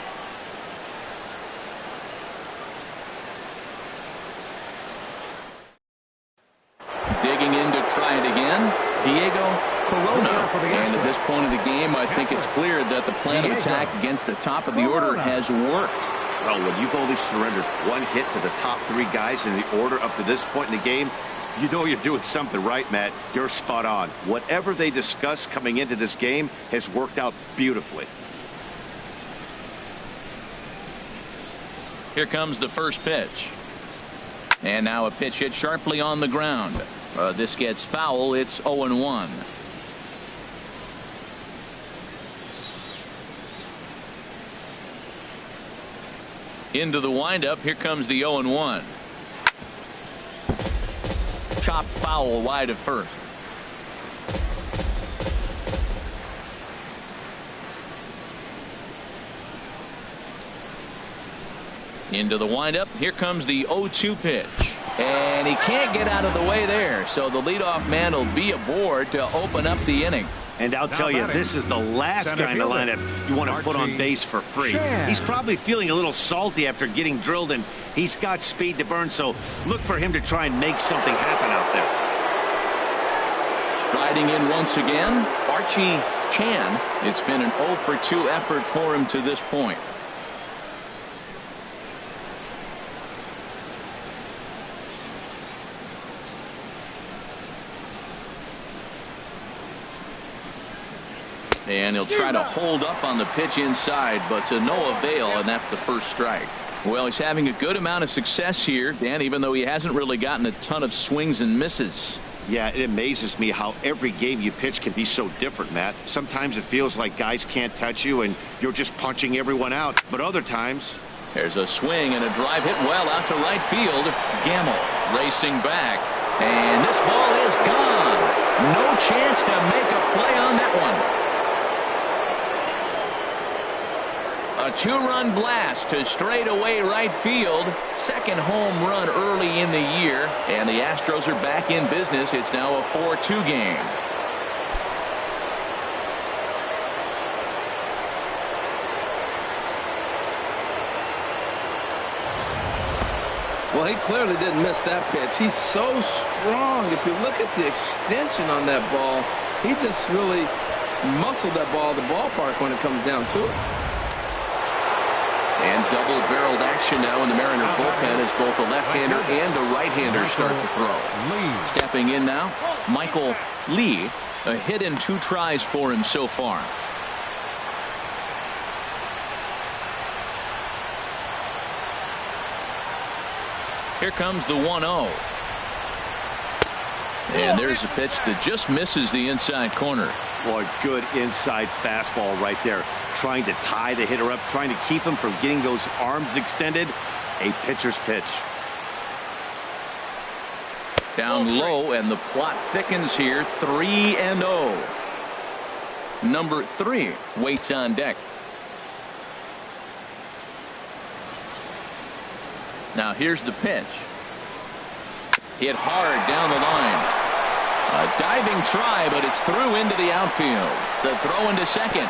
Digging in to try it again, Diego Corona. And at this point of the game, I think it's clear that the plan of attack against the top of the order has worked. Well, when you've only surrendered 1 hit to the top 3 guys in the order up to this point in the game, you know you're doing something right, Matt. You're spot on. Whatever they discussed coming into this game has worked out beautifully. Here comes the first pitch. And now a pitch hit sharply on the ground. This gets foul. It's 0-1. Into the windup. Here comes the 0-1. Chopped foul wide of first. Into the windup. Here comes the 0-2 pitch. And he can't get out of the way there. So the leadoff man will be aboard to open up the inning. And I'll tell you, this is the last guy in the lineup you want to put on base for free. He's probably feeling a little salty after getting drilled, and he's got speed to burn, so look for him to try and make something happen out there. Striding in once again, Archie Chan. It's been an 0-for-2 effort for him to this point. And he'll try to hold up on the pitch inside, but to no avail, and that's the first strike. Well, he's having a good amount of success here, Dan, even though he hasn't really gotten a ton of swings and misses. Yeah, it amazes me how every game you pitch can be so different, Matt. Sometimes it feels like guys can't touch you and you're just punching everyone out. But other times... There's a swing and a drive hit well out to right field. Gamble racing back. And this ball is gone. No chance to make a play on that one. A two-run blast to straightaway right field. Second home run early in the year. And the Astros are back in business. It's now a 4-2 game. Well, he clearly didn't miss that pitch. He's so strong. If you look at the extension on that ball, he just really muscled that ball to the ballpark when it comes down to it. And double-barreled action now in the Mariner bullpen as both a left-hander and a right-hander start to throw. Stepping in now, Michael Lee. A hit and 2 tries for him so far. Here comes the 1-0. And there's a pitch that just misses the inside corner. Boy, good inside fastball right there. Trying to tie the hitter up, trying to keep him from getting those arms extended. A pitcher's pitch. Down low, and the plot thickens here. 3-0. Number 3 waits on deck. Now here's the pitch. Hit hard down the line. A diving try, but it's through into the outfield. The throw into second.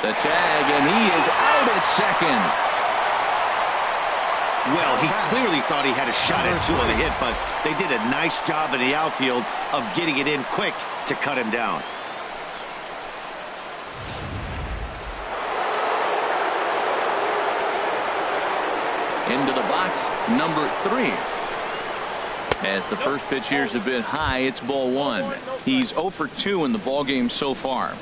The tag, and he is out at second. Well, he clearly thought he had a shot at 2 on the hit, but they did a nice job in the outfield of getting it in quick to cut him down. Into the box, number 3. As the first pitch here is a bit high, it's ball 1. He's 0 for 2 in the ball game so far.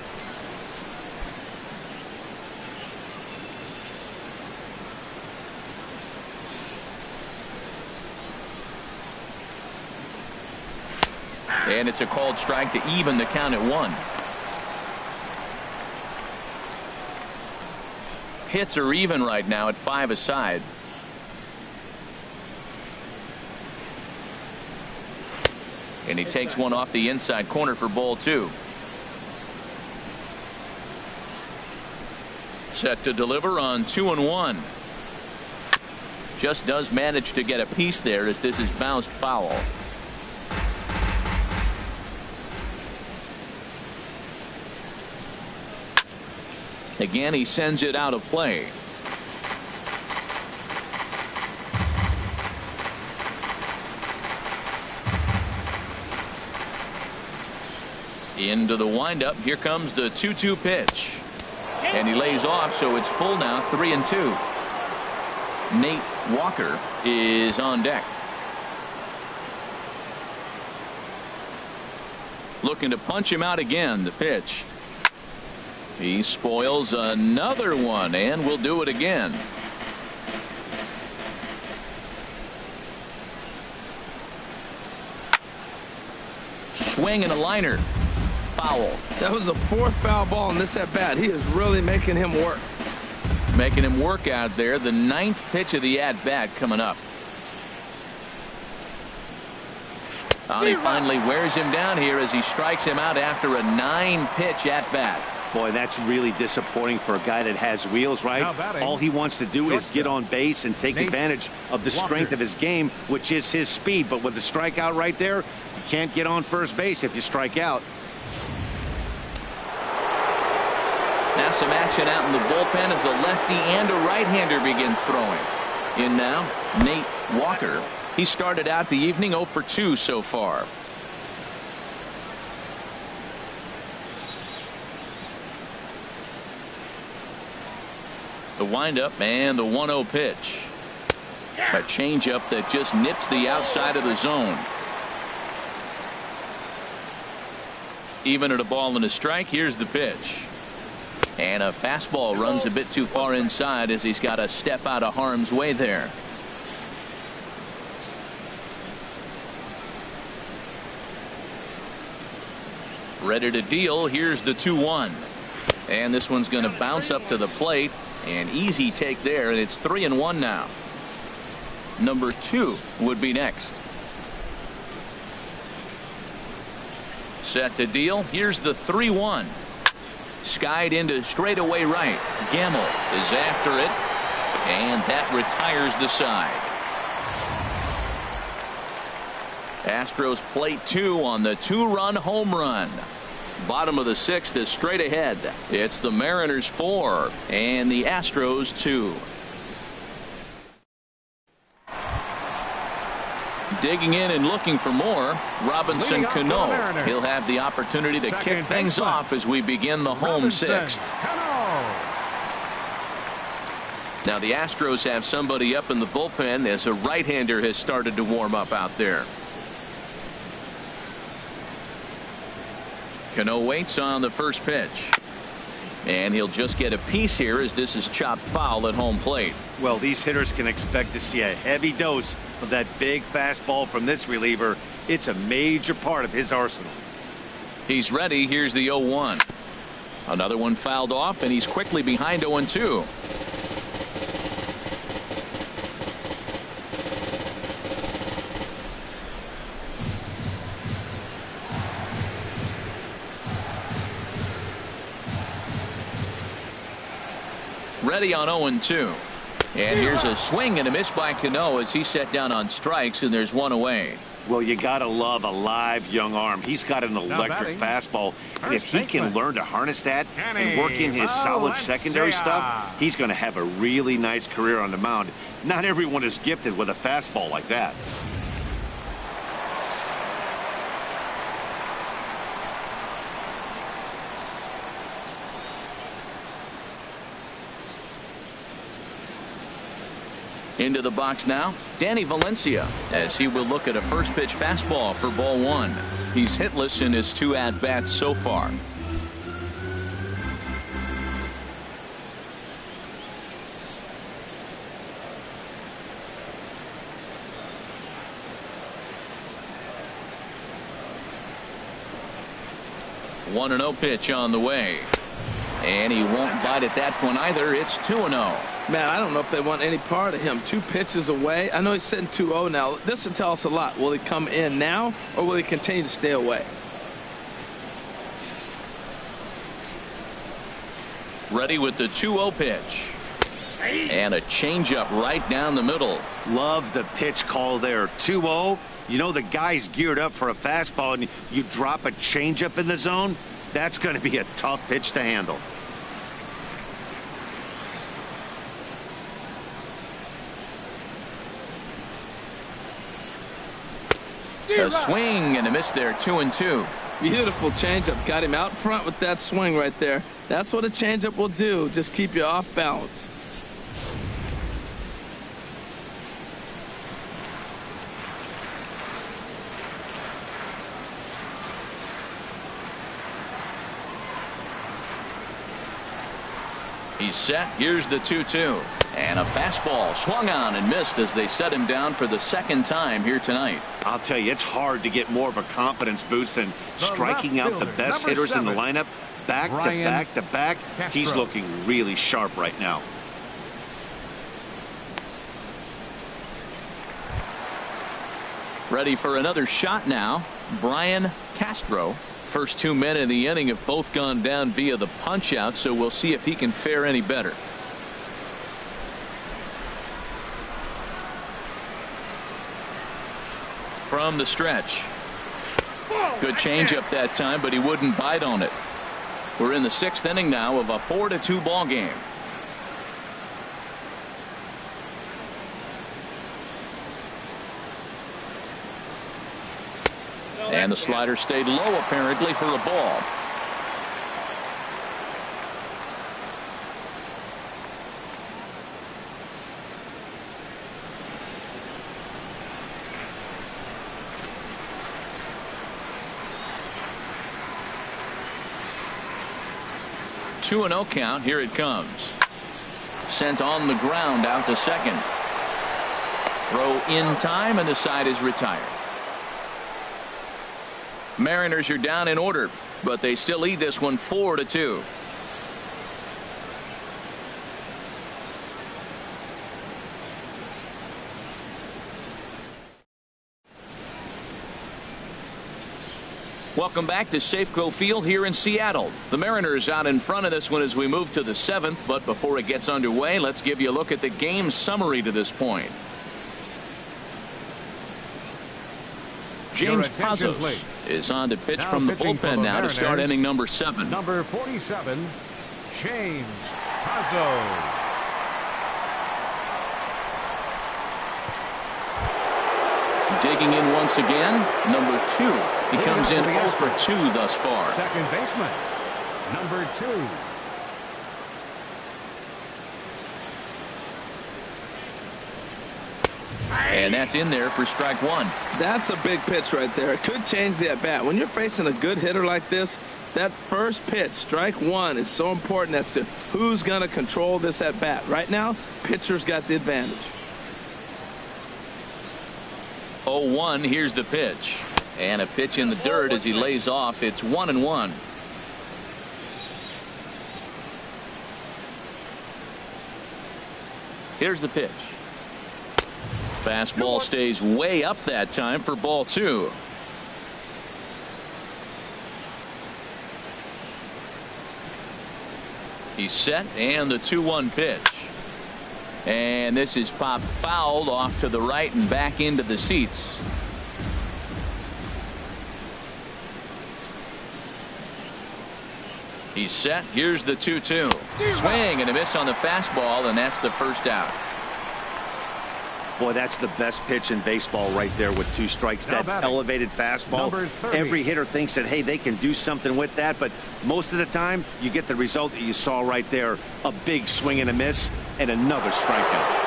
And it's a called strike to even the count at 1. Hits are even right now at 5 aside. And he takes one off the inside corner for ball 2. Set to deliver on 2-1. Just does manage to get a piece there as this is bounced foul. Again, he sends it out of play. Into the windup. Here comes the 2-2 pitch. And he lays off, so it's full now, 3-2. Nate Walker is on deck. Looking to punch him out again. The pitch. He spoils another one and will do it again. Swing and a liner. Foul. That was the 4th foul ball in this at bat. He is really making him work. Making him work out there. The 9th pitch of the at bat coming up. He finally wears him down here as he strikes him out after a 9-pitch at bat. Boy, that's really disappointing for a guy that has wheels, right? All he wants to do is get on base and take advantage of the strength of his game, which is his speed. But with the strikeout right there, you can't get on first base if you strike out. Now some action out in the bullpen as a lefty and a right-hander begin throwing. In now, Nate Walker. He started out the evening 0 for 2 so far. The windup and the 1-0 pitch. A changeup that just nips the outside of the zone. Even at a ball and a strike, here's the pitch. And a fastball runs a bit too far inside as he's got to step out of harm's way there. Ready to deal. Here's the 2-1. And this one's going to bounce up to the plate. An easy take there, and it's 3-1 now. Number 2 would be next. Set to deal. Here's the 3-1. Skied into straightaway right. Gamble is after it, and that retires the side. Astros plate 2 on the 2-run home run. Bottom of the 6th is straight ahead. It's the Mariners 4 and the Astros 2. Digging in and looking for more, Robinson Cano. He'll have the opportunity to kick things off as we begin the home 6th. Now the Astros have somebody up in the bullpen as a right-hander has started to warm up out there. Cano waits on the first pitch. And he'll just get a piece here as this is chopped foul at home plate. Well, these hitters can expect to see a heavy dose of that big fastball from this reliever. It's a major part of his arsenal. He's ready. Here's the 0-1. Another one fouled off, and he's quickly behind 0-2. Ready on 0-2. And here's a swing and a miss by Cano as he's set down on strikes, and there's one away. Well, you got to love a live young arm. He's got an electric fastball, and if he can learn to harness that and work in his solid secondary stuff, he's going to have a really nice career on the mound. Not everyone is gifted with a fastball like that. Into the box now, Danny Valencia, as he will look at a first pitch fastball for ball 1. He's hitless in his 2 at-bats so far. One 1-0 pitch on the way. And he won't bite at that one either. It's 2-0. Man, I don't know if they want any part of him. 2 pitches away. I know he's sitting 2-0 now. This will tell us a lot. Will he come in now, or will he continue to stay away? Ready with the 2-0 pitch. And a changeup right down the middle. Love the pitch call there. 2-0. You know the guy's geared up for a fastball, and you drop a changeup in the zone. That's going to be a tough pitch to handle. A swing and a miss there. 2-2. Beautiful changeup. Got him out front with that swing right there. That's what a changeup will do. Just keep you off balance. He's set. Here's the 2-2. And a fastball swung on and missed as they set him down for the 2nd time here tonight. I'll tell you, it's hard to get more of a confidence boost than striking out the best hitters in the lineup back to back to back. He's looking really sharp right now. Ready for another shot now. Brian Castro. First 2 men in the inning have both gone down via the punch out, so we'll see if he can fare any better. From the stretch. Good changeup that time, but he wouldn't bite on it. We're in the 6th inning now of a 4-2 ball game. And the slider stayed low apparently for a ball. 2-0 count. Here it comes. Sent on the ground out to second. Throw in time, and the side is retired. Mariners are down in order, but they still lead this one 4-2. Welcome back to Safeco Field here in Seattle. The Mariners out in front of this one as we move to the 7th, but before it gets underway, let's give you a look at the game summary to this point. James Pazos is on to pitch from the bullpen now to start inning number 7. Number 47, James Pazos. Digging in once again, number 2. He comes in 0 for 2 thus far. Second baseman, number 2. And that's in there for strike 1. That's a big pitch right there. It could change the at-bat. When you're facing a good hitter like this, that first pitch, strike 1, is so important as to who's going to control this at-bat. Right now, pitcher's got the advantage. 0-1, here's the pitch. And a pitch in the dirt as he lays off. It's 1-1. Here's the pitch. Fastball stays way up that time for ball 2. He's set, and the 2-1 pitch. And this is popped fouled off to the right and back into the seats. He's set. Here's the 2-2. Swing and a miss on the fastball, and that's the first out. Boy, that's the best pitch in baseball right there with 2 strikes. That elevated fastball. Every hitter thinks that, hey, they can do something with that, but most of the time you get the result that you saw right there. A big swing and a miss and another strikeout.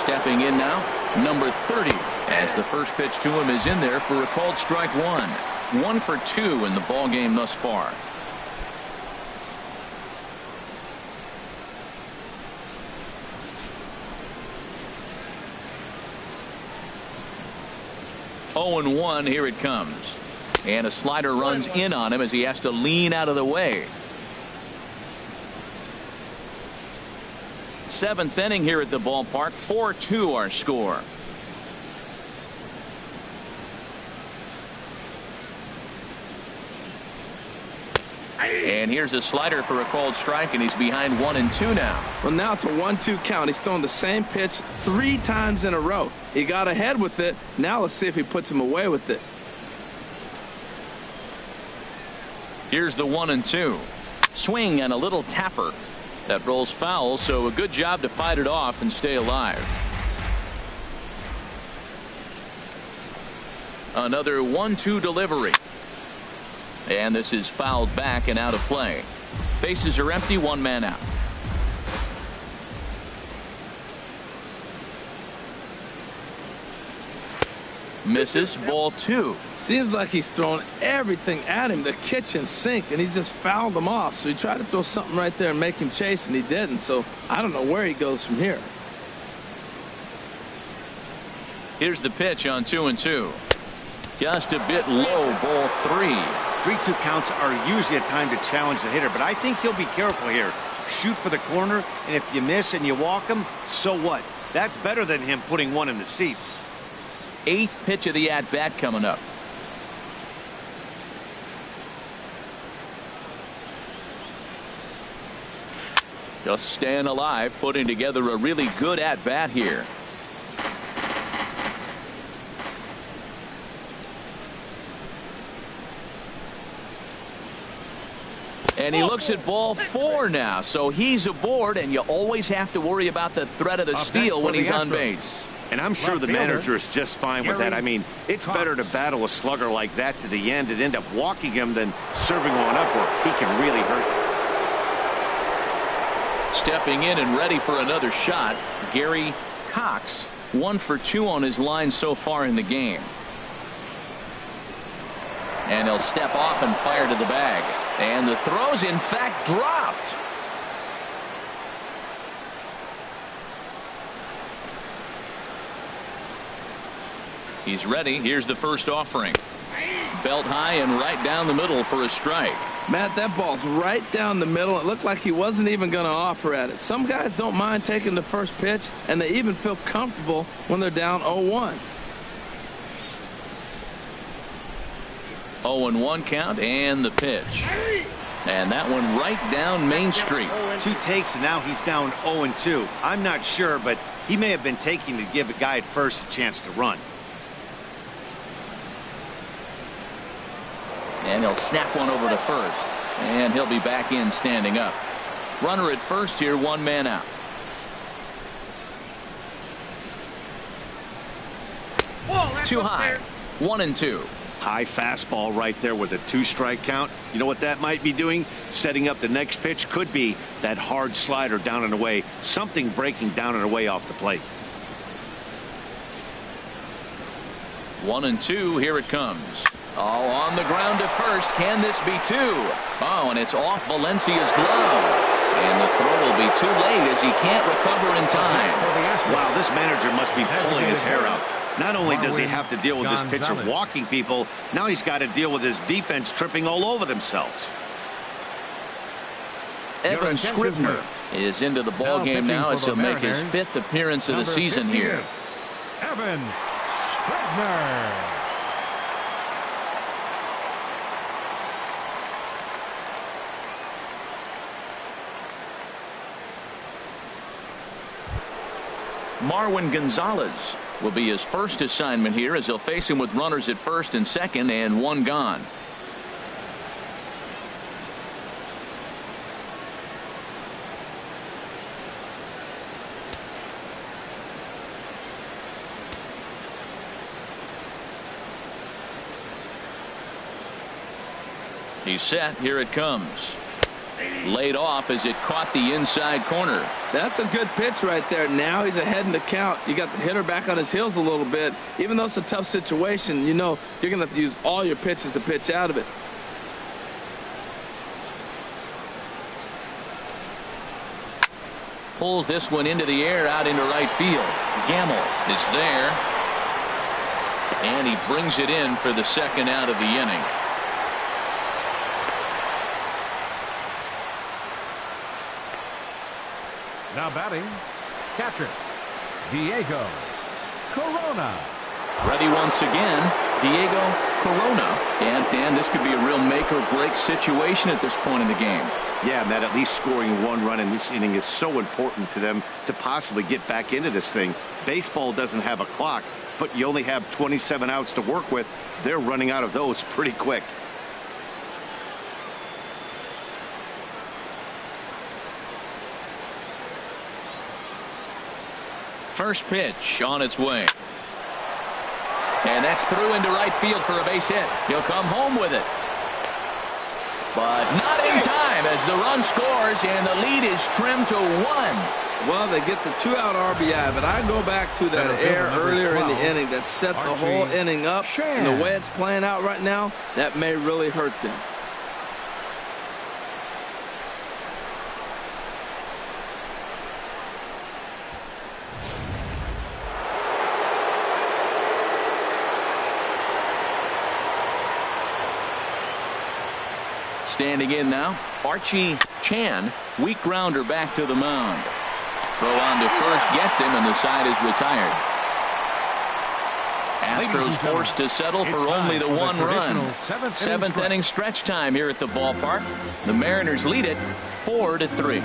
Stepping in now, number 30, as the first pitch to him is in there for a called strike 1. 1 for 2 in the ball game thus far. Oh, 1, here it comes. And a slider runs in on him as he has to lean out of the way. 7th inning here at the ballpark. 4-2 our score. And here's a slider for a called strike, and he's behind 1-2 now. Well, now it's a 1-2 count. He's throwing the same pitch 3 times in a row. He got ahead with it. Now let's see if he puts him away with it. Here's the 1-2. Swing and a little tapper. That rolls foul, so a good job to fight it off and stay alive. Another 1-2 delivery. And this is fouled back and out of play. Bases are empty, 1 man out. Misses, ball 2. Seems like he's throwing everything at him, the kitchen sink, and he just fouled him off. So he tried to throw something right there and make him chase, and he didn't. So I don't know where he goes from here. Here's the pitch on 2-2. Just a bit low, ball 3. 3-2 counts are usually a time to challenge the hitter, but I think he'll be careful here. Shoot for the corner, and if you miss and you walk him, so what? That's better than him putting 1 in the seats. 8th pitch of the at-bat coming up. Just staying alive, putting together a really good at-bat here. And he looks at ball 4 now, so he's aboard, and you always have to worry about the threat of the steal when he's on base. And I'm sure the manager is just fine with that. I mean, it's better to battle a slugger like that to the end and end up walking him than serving one up where he can really hurt you. Stepping in and ready for another shot, Gary Cox. 1 for 2 on his line so far in the game. And he'll step off and fire to the bag. And the throw's in fact dropped. He's ready. Here's the first offering. Belt high and right down the middle for a strike. Matt, that ball's right down the middle. It looked like he wasn't even going to offer at it. Some guys don't mind taking the first pitch, and they even feel comfortable when they're down 0-1. 0-1 count and the pitch. And that one right down Main Street. 2 takes and now he's down 0-2. I'm not sure, but he may have been taking to give a guy at first a chance to run. And he'll snap one over to first. And he'll be back in standing up. Runner at first here, 1 man out. Too high. 1-2. High fastball right there with a 2-strike count. You know what that might be doing? Setting up the next pitch. Could be that hard slider down and away. Something breaking down and away off the plate. 1-2. Here it comes. Oh, on the ground to first. Can this be 2? Oh, and it's off Valencia's glove. And the throw will be too late as he can't recover in time. Wow, this manager must be pulling his hair out. Not only does he have to deal with this pitcher walking people, now he's got to deal with his defense tripping all over themselves. Evan Scribner is into the ball game now as he'll make his 5th appearance of the season here. Evan Scribner. Marwin Gonzalez will be his first assignment here as he'll face him with runners at first and second and 1 gone. He's set. Here it comes. Laid off as it caught the inside corner. That's a good pitch right there. Now he's ahead in the count. You got the hitter back on his heels a little bit. Even though it's a tough situation, you know you're going to have to use all your pitches to pitch out of it. Pulls this one into the air out into right field. Gamble is there. And he brings it in for the 2nd out of the inning. Now batting, catcher, Diego Corona. Ready once again, Diego Corona. And Dan, this could be a real make or break situation at this point in the game. Yeah, Matt, at least scoring 1 run in this inning is so important to them to possibly get back into this thing. Baseball doesn't have a clock, but you only have 27 outs to work with. They're running out of those pretty quick. First pitch on its way. And that's through into right field for a base hit. He'll come home with it. But not in time as the run scores and the lead is trimmed to 1. Well, they get the 2-out RBI, but I go back to that error earlier in the inning that set the whole inning up. And the way it's playing out right now, that may really hurt them. Standing in now, Archie Chan, weak grounder back to the mound. Throw on to first gets him, and the side is retired. Astros forced to settle for only the 1 run. 7th inning stretch time here at the ballpark. The Mariners lead it 4-3.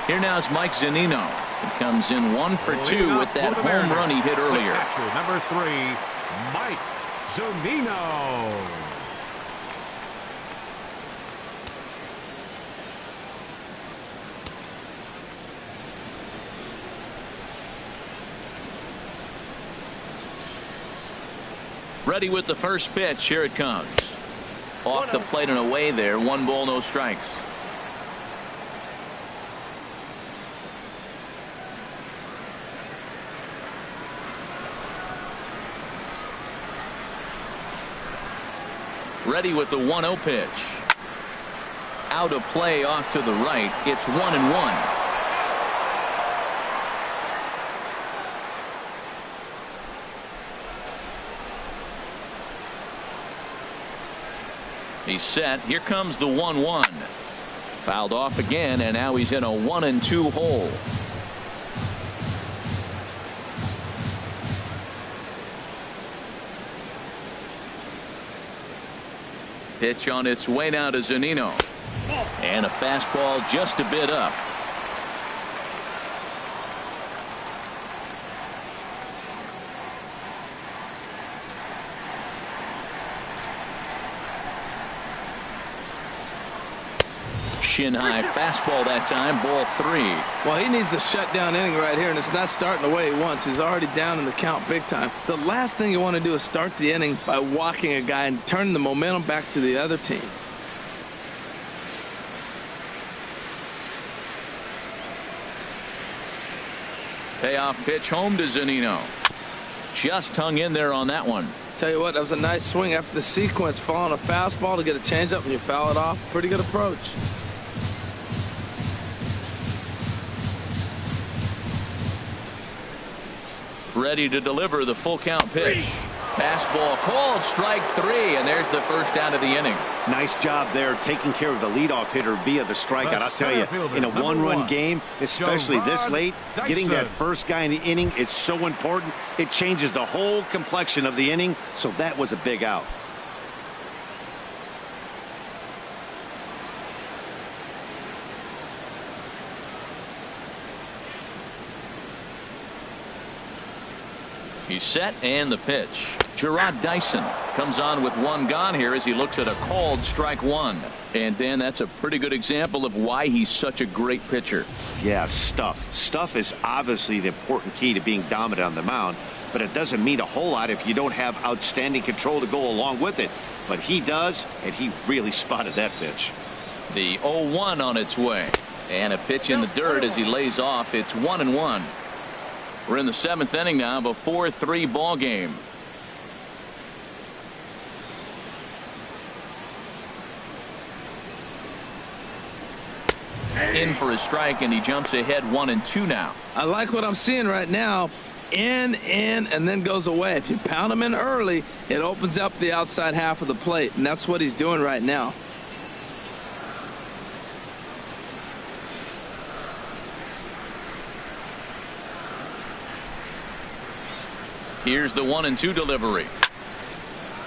Here now is Mike Zunino. He comes in 1 for 2 with that home run he hit earlier. Number 3, Mike Zunino. Ready with the first pitch. Here it comes. Off the plate and away there. 1 ball, no strikes. Ready with the 1-0 pitch. Out of play off to the right. It's 1-1. He's set. Here comes the 1-1. Fouled off again, and now he's in a 1-2 hole. Pitch on its way now to Zunino. And a fastball just a bit up. Shin high fastball that time, ball 3. Well, he needs a shutdown inning right here, and it's not starting the way he wants. He's already down in the count big time. The last thing you want to do is start the inning by walking a guy and turning the momentum back to the other team. Payoff pitch home to Zunino. Just hung in there on that one. Tell you what, that was a nice swing after the sequence. Following a fastball to get a changeup and you foul it off. Pretty good approach. Ready to deliver the full count pitch. Fastball called, strike 3, and there's the first out of the inning. Nice job there taking care of the leadoff hitter via the strikeout. I'll tell you, in a one-run game, especially this late, getting that first guy in the inning is so important. It changes the whole complexion of the inning, so that was a big out. He's set, and the pitch. Gerard Dyson comes on with one gone here as he looks at a called strike 1. And Dan, that's a pretty good example of why he's such a great pitcher. Yeah, stuff. Stuff is obviously the important key to being dominant on the mound, but it doesn't mean a whole lot if you don't have outstanding control to go along with it. But he does, and he really spotted that pitch. The 0-1 on its way. And a pitch in the dirt as he lays off. It's 1-1. We're in the 7th inning now of a 4-3 ball game. In for a strike, and he jumps ahead 1-2 now. I like what I'm seeing right now. In, and then goes away. If you pound him in early, it opens up the outside half of the plate, and that's what he's doing right now. Here's the 1-2 delivery.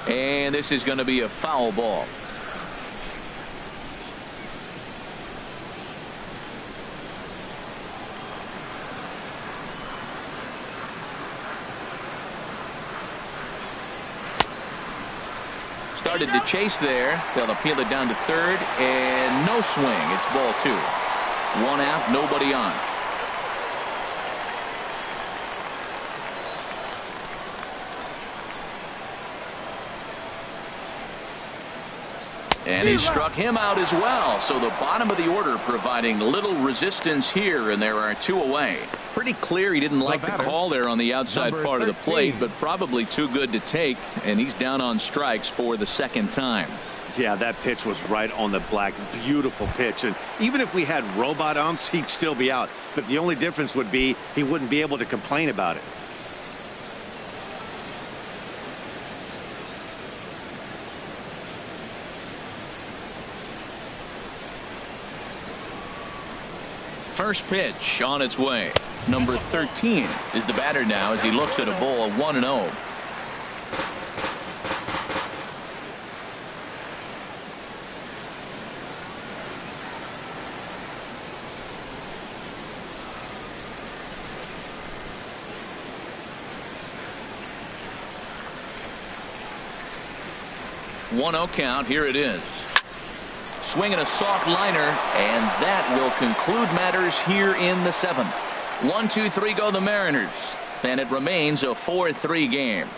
And this is going to be a foul ball. Started to chase there. They'll appeal it down to third, and no swing. It's ball 2. 1 out, nobody on. And he struck him out as well. So the bottom of the order providing little resistance here, and there are 2 away. Pretty clear he didn't like the call there on the outside part of the plate, but probably too good to take, and he's down on strikes for the 2nd time. Yeah, that pitch was right on the black. Beautiful pitch. And even if we had robot umps, he'd still be out. But the only difference would be he wouldn't be able to complain about it. First pitch on its way. Number 13 is the batter now as he looks at a ball of 1-0. One 0 count. Here it is. Swinging a soft liner, and that will conclude matters here in the 7th. 1-2-3 go the Mariners, and it remains a 4-3 game.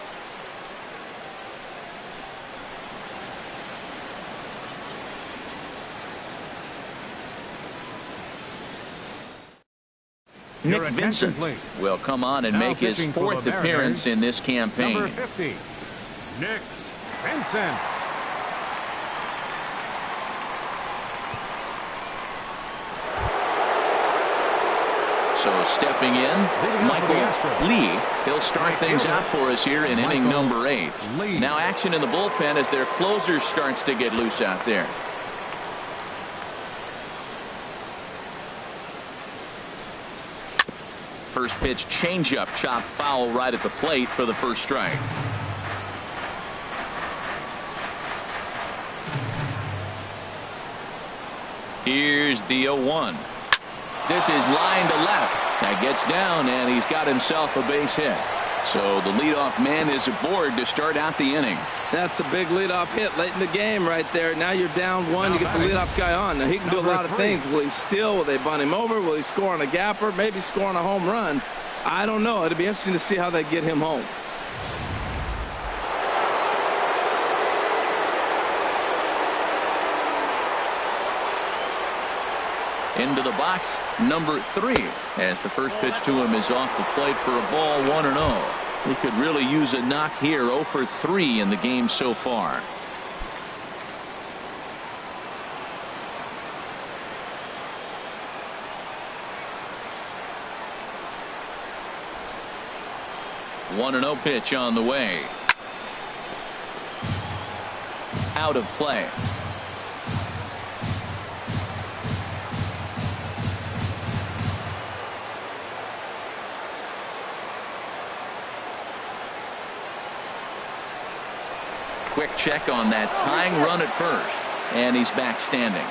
Nick Vincent will come on and make his 4th appearance in this campaign. Number 50, Nick Vincent. So stepping in, Michael Lee. He'll start things out for us here in inning number 8. Now action in the bullpen as their closer starts to get loose out there. First pitch changeup, chopped foul right at the plate for the first strike. Here's the 0-1. This is line to left. That gets down, and he's got himself a base hit. So the leadoff man is aboard to start out the inning. That's a big leadoff hit late in the game right there. Now you're down 1. You get the leadoff guy on. Now he can do a lot of things. Will he steal? Will they bunt him over? Will he score on a gapper? Maybe score on a home run. I don't know. It'll be interesting to see how they get him home. Into the box, number 3, as the first pitch to him is off the plate for a ball, 1-0. He could really use a knock here. 0 for 3 in the game so far. One 1-0 pitch on the way. Out of play. Quick check on that tying run at first, and he's back standing.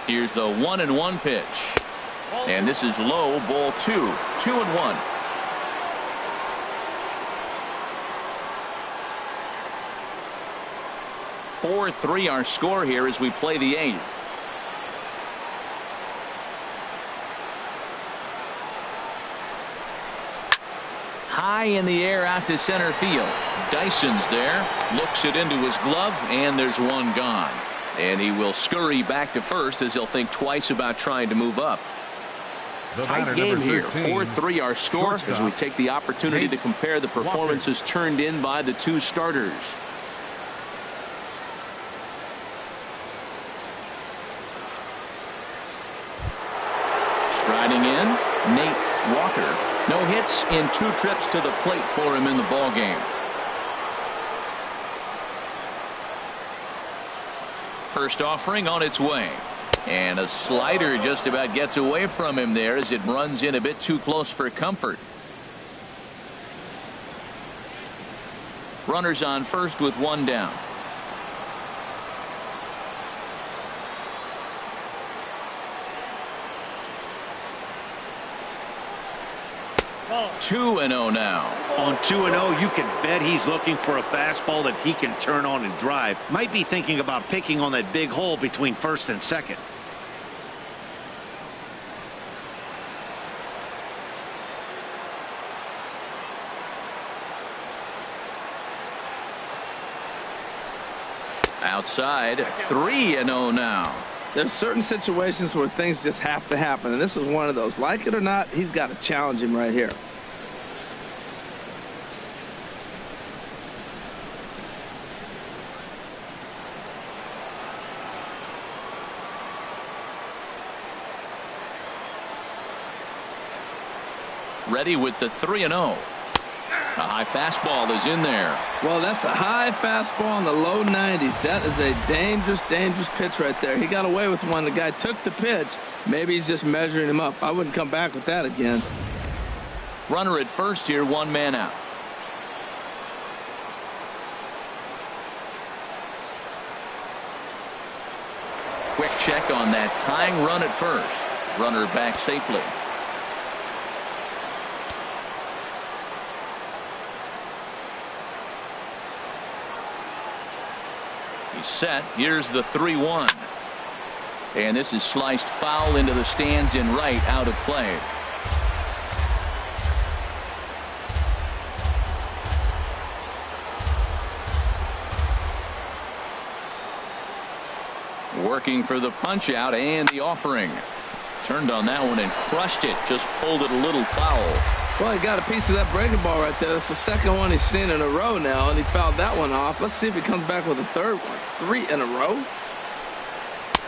Here's the 1-1 pitch, and this is low, ball 2, 2-1. Four 3 our score here as we play the 8th. High in the air out to center field. Dyson's there, looks it into his glove, and there's one gone. And he will scurry back to first as he'll think twice about trying to move up. Tight game here. 4-3 our score as we take the opportunity to compare the performances turned in by the two starters. Striding in, Nate Walker. No hits in 2 trips to the plate for him in the ball game. First offering on its way, and a slider just about gets away from him there as it runs in a bit too close for comfort. Runners on first with 1 down. Ball. 2-0 now. On 2-0, you can bet he's looking for a fastball that he can turn on and drive. Might be thinking about picking on that big hole between first and second. Outside, 3-0 now. There's certain situations where things just have to happen, and this is one of those. Like it or not, he's got to challenge him right here. Ready with the 3-0. A high fastball is in there. Well, that's a high fastball in the low 90s. That is a dangerous, dangerous pitch right there. He got away with one. The guy took the pitch. Maybe he's just measuring him up. I wouldn't come back with that again. Runner at first here, 1 man out. Quick check on that tying run at first. Runner back safely. Set. Here's the 3-1, and this is sliced foul into the stands in right, out of play. Working for the punch out and the offering. Turned on that one and crushed it. Just pulled it a little foul. Well, he got a piece of that breaking ball right there. That's the second one he's seen in a row now, and he fouled that one off. Let's see if he comes back with a third one. 3 in a row.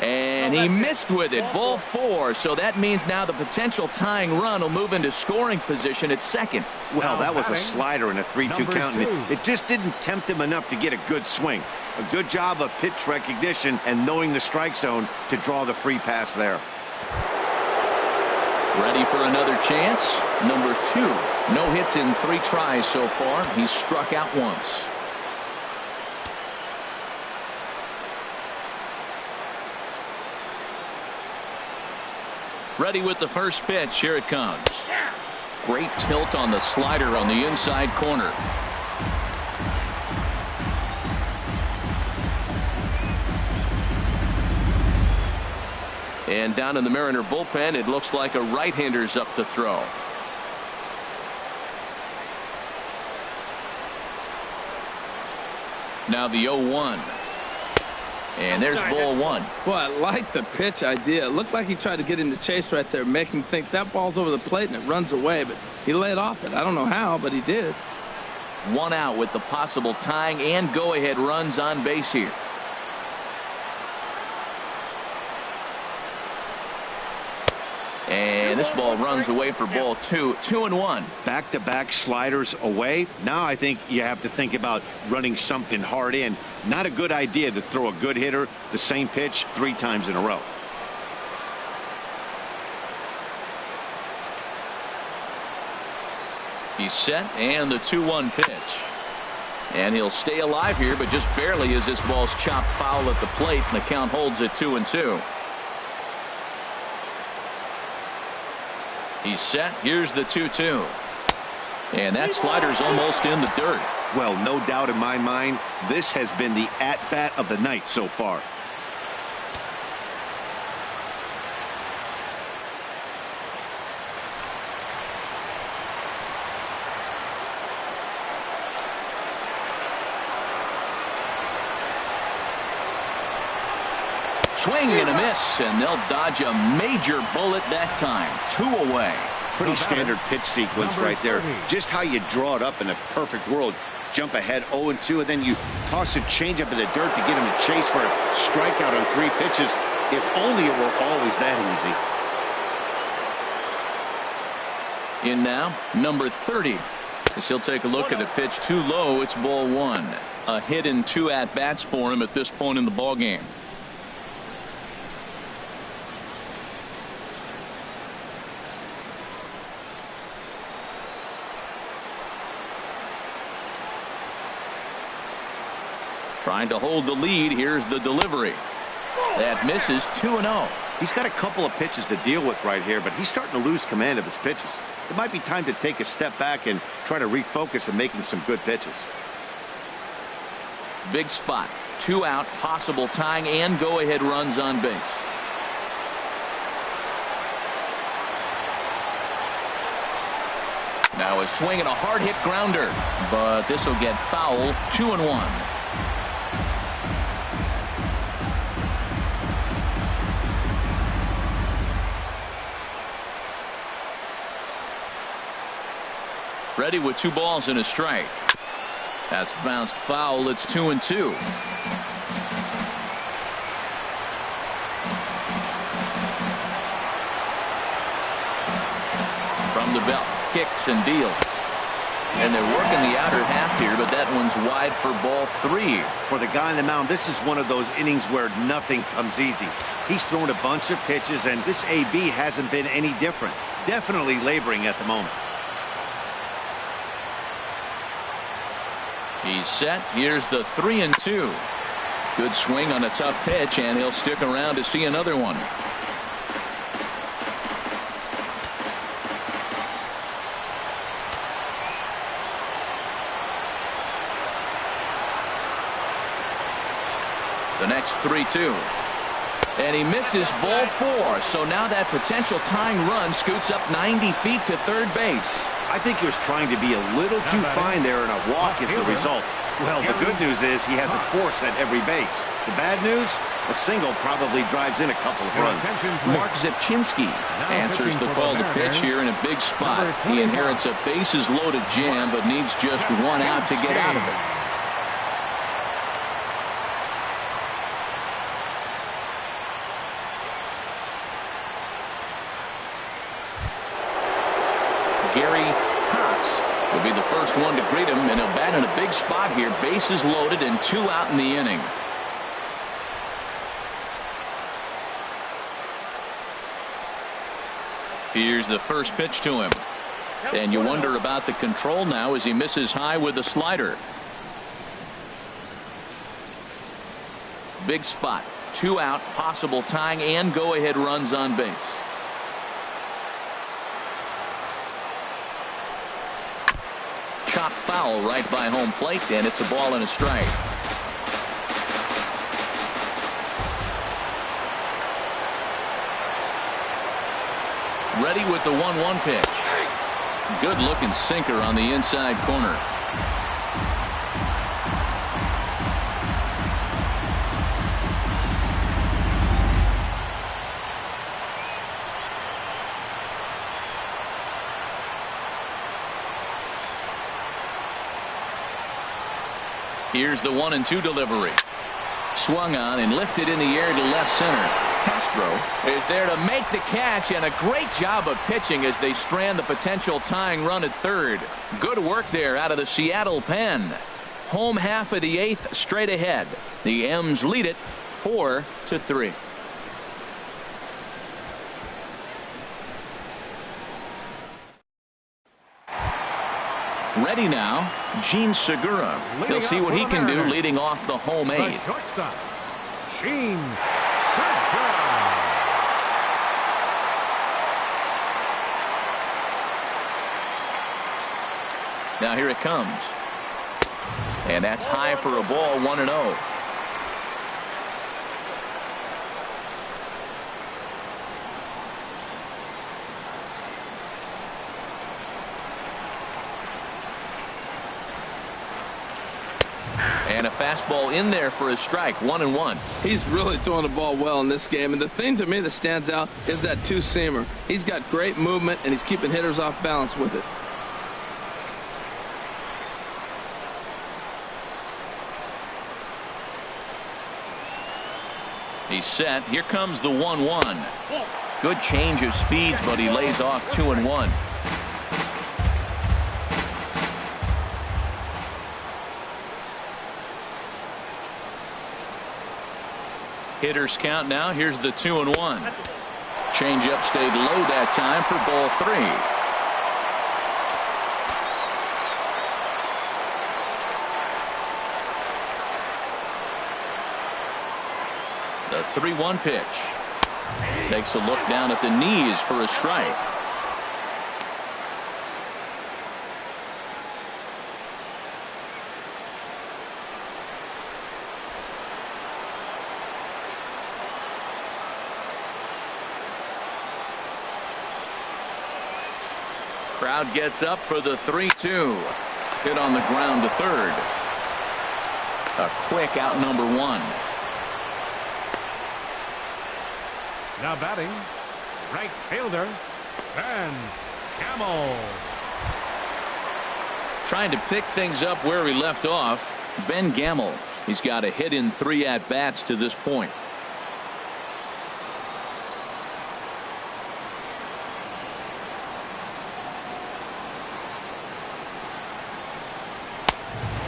And he missed with it. Ball 4. So that means now the potential tying run will move into scoring position at second. Well, that was a slider in a 3-2 count, and it just didn't tempt him enough to get a good swing. A good job of pitch recognition and knowing the strike zone to draw the free pass there. Ready for another chance. Number 2. No hits in 3 tries so far. He's struck out once. Ready with the first pitch. Here it comes. Great tilt on the slider on the inside corner. And down in the Mariner bullpen, it looks like a right-hander's up to throw. Now the 0-1. And there's ball 1. Well, I like the pitch idea. It looked like he tried to get into chase right there, make him think that ball's over the plate and it runs away, but he laid off it. I don't know how, but he did. 1 out with the possible tying and go-ahead runs on base here. And this ball runs away for ball 2. 2-1. Back-to-back sliders away. Now I think you have to think about running something hard in. Not a good idea to throw a good hitter the same pitch 3 times in a row. He's set, and the 2-1 pitch. And he'll stay alive here, but just barely as this ball's chopped foul at the plate, and the count holds at 2-2. He's set. Here's the 2-2. And that slider's almost in the dirt. Well, no doubt in my mind, this has been the at-bat of the night so far. Swing and a miss, and they'll dodge a major bullet that time. 2 away. Pretty standard pitch sequence right there. Just how you draw it up in a perfect world. Jump ahead 0-2, and then you toss a changeup in the dirt to get him to chase for a strikeout on 3 pitches. If only it were always that easy. In now, number 30. As he'll take a look at a pitch too low, it's ball 1. A hit in 2 at-bats for him at this point in the ballgame. Trying to hold the lead. Here's the delivery. That misses. 2-0. He's got a couple of pitches to deal with right here, but he's starting to lose command of his pitches. It might be time to take a step back and try to refocus on making some good pitches. Big spot. 2 out. Possible tying and go-ahead runs on base. Now a swing and a hard-hit grounder. But this will get foul. 2-1. Ready with 2 balls and a strike. That's bounced foul. It's 2-2. From the belt, kicks and deals. And they're working the outer half here, but that one's wide for ball 3. For the guy on the mound, this is one of those innings where nothing comes easy. He's thrown a bunch of pitches, and this AB hasn't been any different. Definitely laboring at the moment. He's set. Here's the 3-2. Good swing on a tough pitch, and he'll stick around to see another one. The next 3-2. And he misses ball 4. So now that potential tying run scoots up 90 feet to third base. I think he was trying to be a little too fine there, and a walk is the result. Well, the good news is he has a force at every base. The bad news, A single probably drives in a couple of runs. Mark Zepchinski answers the call to pitch here in a big spot. He inherits a bases-loaded jam, but needs just one out to get out of it. Gary Cox will be the first one to greet him, and he'll bat in a big spot here. Bases loaded and 2 out in the inning. Here's the first pitch to him. And you wonder about the control now as he misses high with the slider. Big spot. 2 out, possible tying and go-ahead runs on base. Chop foul right by home plate, and it's a ball and a strike. Ready with the 1-1 pitch. Good looking sinker on the inside corner. Here's the 1-2 delivery. Swung on and lifted in the air to left center. Castro is there to make the catch, and a great job of pitching as they strand the potential tying run at third. Good work there out of the Seattle pen. Home half of the 8th straight ahead. The M's lead it 4-3. Ready now, Gene Segura. He'll see what he can do leading off the home 8th. Shortstop, Gene Segura. Now here it comes. And that's high for a ball, 1-0. And a fastball in there for a strike, 1-1. He's really throwing the ball well in this game, and the thing to me that stands out is that two-seamer. He's got great movement, and he's keeping hitters off balance with it. He's set. Here comes the 1-1. Good change of speeds, but he lays off 2-1. Hitters count now. Here's the 2-1. Changeup stayed low that time for ball 3. The 3-1 pitch. Takes a look down at the knees for a strike. Crowd gets up for the 3-2. Hit on the ground to third. A quick out, number 1. Now batting, right fielder, Ben Gamel. Trying to pick things up where he left off. Ben Gamel. He's got a hit in 3 at-bats to this point.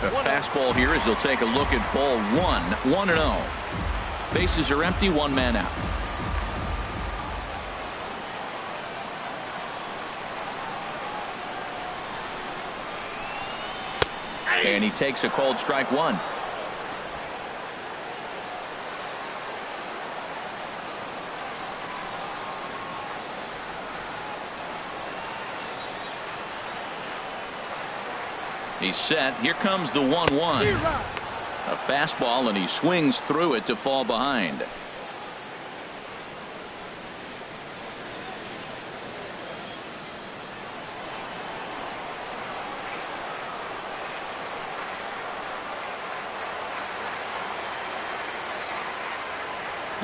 A fastball here as they'll take a look at ball 1. 1-0. Bases are empty, 1 man out. And he takes a called strike 1. He's set. Here comes the 1-1. A fastball, and he swings through it to fall behind.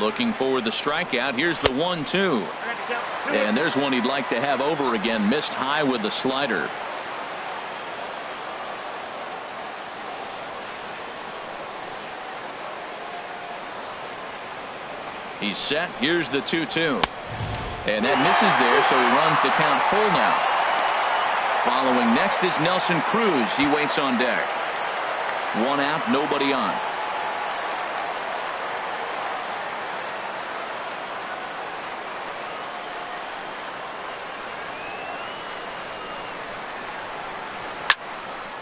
Looking for the strikeout. Here's the 1-2. And there's one he'd like to have over again. Missed high with the slider. He's set. Here's the 2-2. And that misses there, so he runs the count full now. Following next is Nelson Cruz. He waits on deck. One out, nobody on.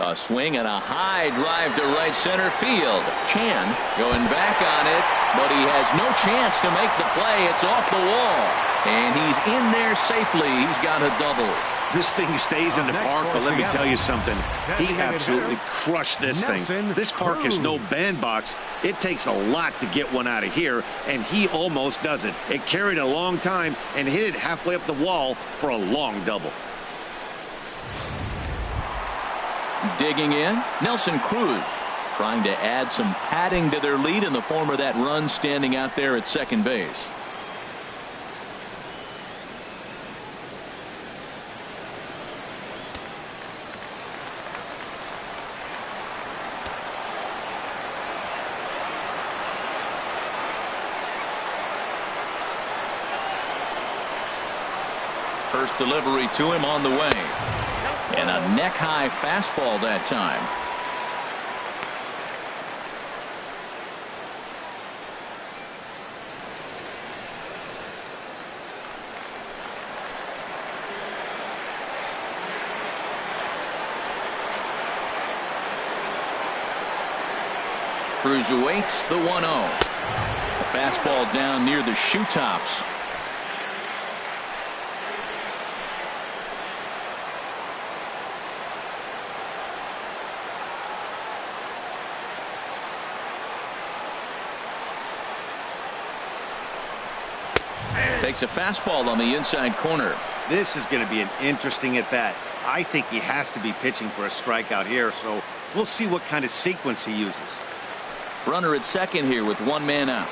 A swing and a high drive to right center field. Chan going back on it, but he has no chance to make the play. It's off the wall, and he's in there safely. He's got a double. This thing stays in the park, but let me tell you something. He absolutely crushed this thing. This park is no bandbox. It takes a lot to get one out of here, and he almost does it. It carried a long time and hit it halfway up the wall for a long double. Digging in, Nelson Cruz trying to add some padding to their lead in the form of that run standing out there at second base. First delivery to him on the way. And a neck-high fastball that time. Cruz awaits the 1-0. A fastball down near the shoe tops. Takes a fastball on the inside corner. This is going to be an interesting at bat. I think he has to be pitching for a strikeout here, so we'll see what kind of sequence he uses. Runner at second here with one man out.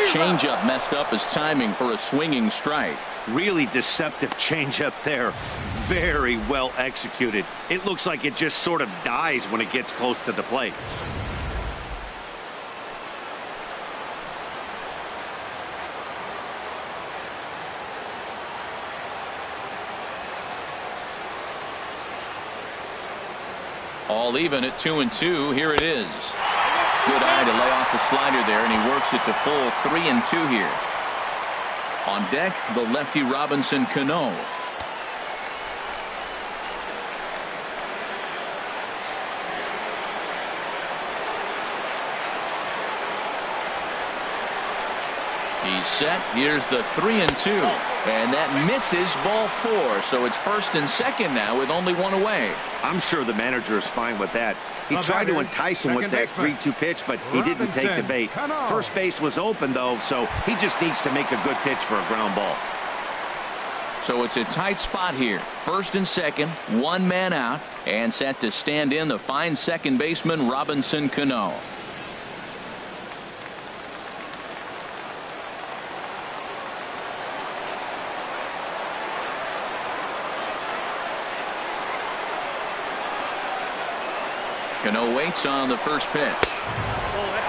Changeup messed up his timing for a swinging strike. Really deceptive changeup there. Very well executed. It looks like it just sort of dies when it gets close to the plate. All even at 2-2. Here it is. Good eye to lay off the slider there, and he works it to full 3-2 here. On deck, the lefty Robinson Cano. He's set. Here's the 3-2. And that misses ball 4. So it's first and second now with only one away. I'm sure the manager is fine with that. He tried to entice him with that 3-2 pitch, but he didn't take the bait. First base was open, though, so he just needs to make a good pitch for a ground ball. So it's a tight spot here. First and second, one man out, and set to stand in the fine second baseman Robinson Cano. Cano waits on the first pitch.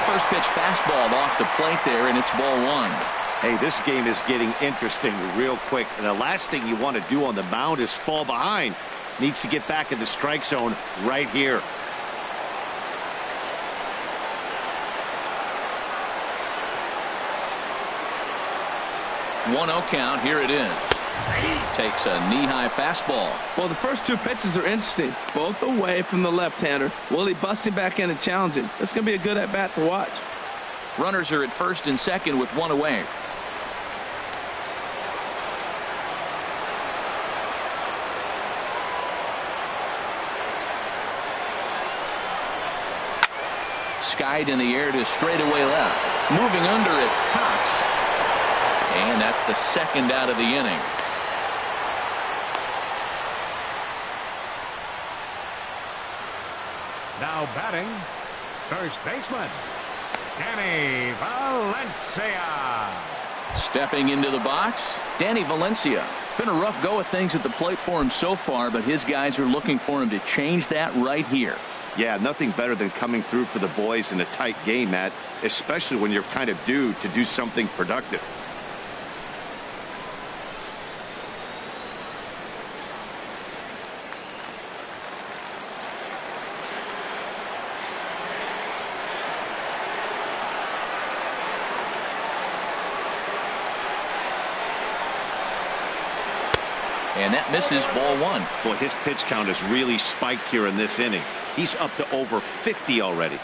First pitch fastball off the plate there, and it's ball 1. Hey, this game is getting interesting real quick. And the last thing you want to do on the mound is fall behind. Needs to get back in the strike zone right here. One 0 count. Here it is. Takes a knee-high fastball. Well, the first two pitches are interesting. Both away from the left-hander. Will he bust him back in and challenge him? It's going to be a good at-bat to watch. Runners are at first and second with one away. Skied in the air to straightaway left. Moving under it, Cox. And that's the second out of the inning. Now batting, first baseman, Danny Valencia. Stepping into the box, Danny Valencia. Been a rough go of things at the plate for him so far, but his guys are looking for him to change that right here. Yeah, nothing better than coming through for the boys in a tight game, Matt, especially when you're kind of due to do something productive. And that misses, ball one. Boy, his pitch count has really spiked here in this inning. He's up to over 50 already.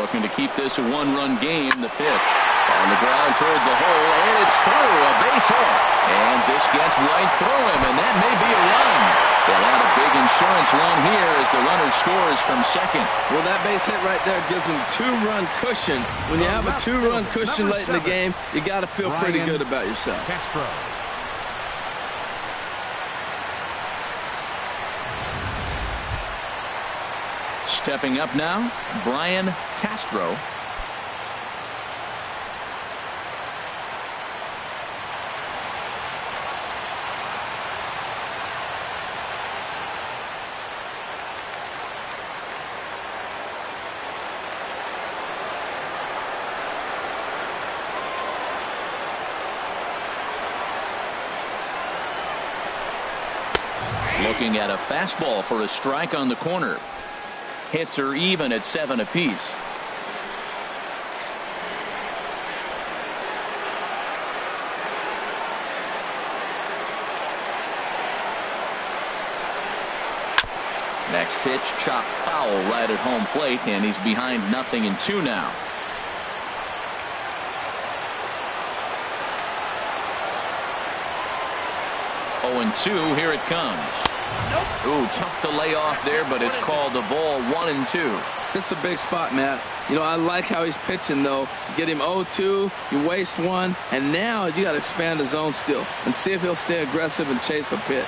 Looking to keep this a one-run game. The pitch on the ground toward the hole, and it's through. A base hit. And this gets right through him, and that may be a run. They'll add a big insurance run here as the runner scores from second. Well, that base hit right there gives them two-run cushion. When you have a two-run cushion late in the game, you got to feel pretty good about yourself. Castro. Stepping up now, Brian Castro. Looking at a fastball for a strike on the corner. Hits are even at 7 apiece. Next pitch, chopped foul right at home plate, and he's behind 0-2 now. Oh, 2, here it comes. Ooh, tough to lay off there, but it's called the ball. 1-2. This is a big spot, Matt. You know, I like how he's pitching, though. Get him 0-2, you waste one, and now you got to expand the zone still and see if he'll stay aggressive and chase a pitch.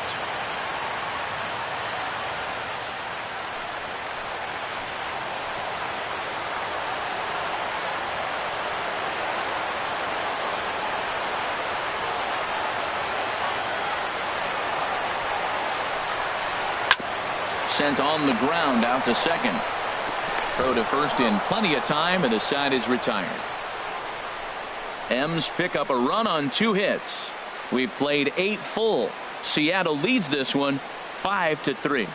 Sent on the ground out to second. Throw to first in plenty of time, and the side is retired. M's pick up a run on 2 hits. We've played 8 full. Seattle leads this one 5-3.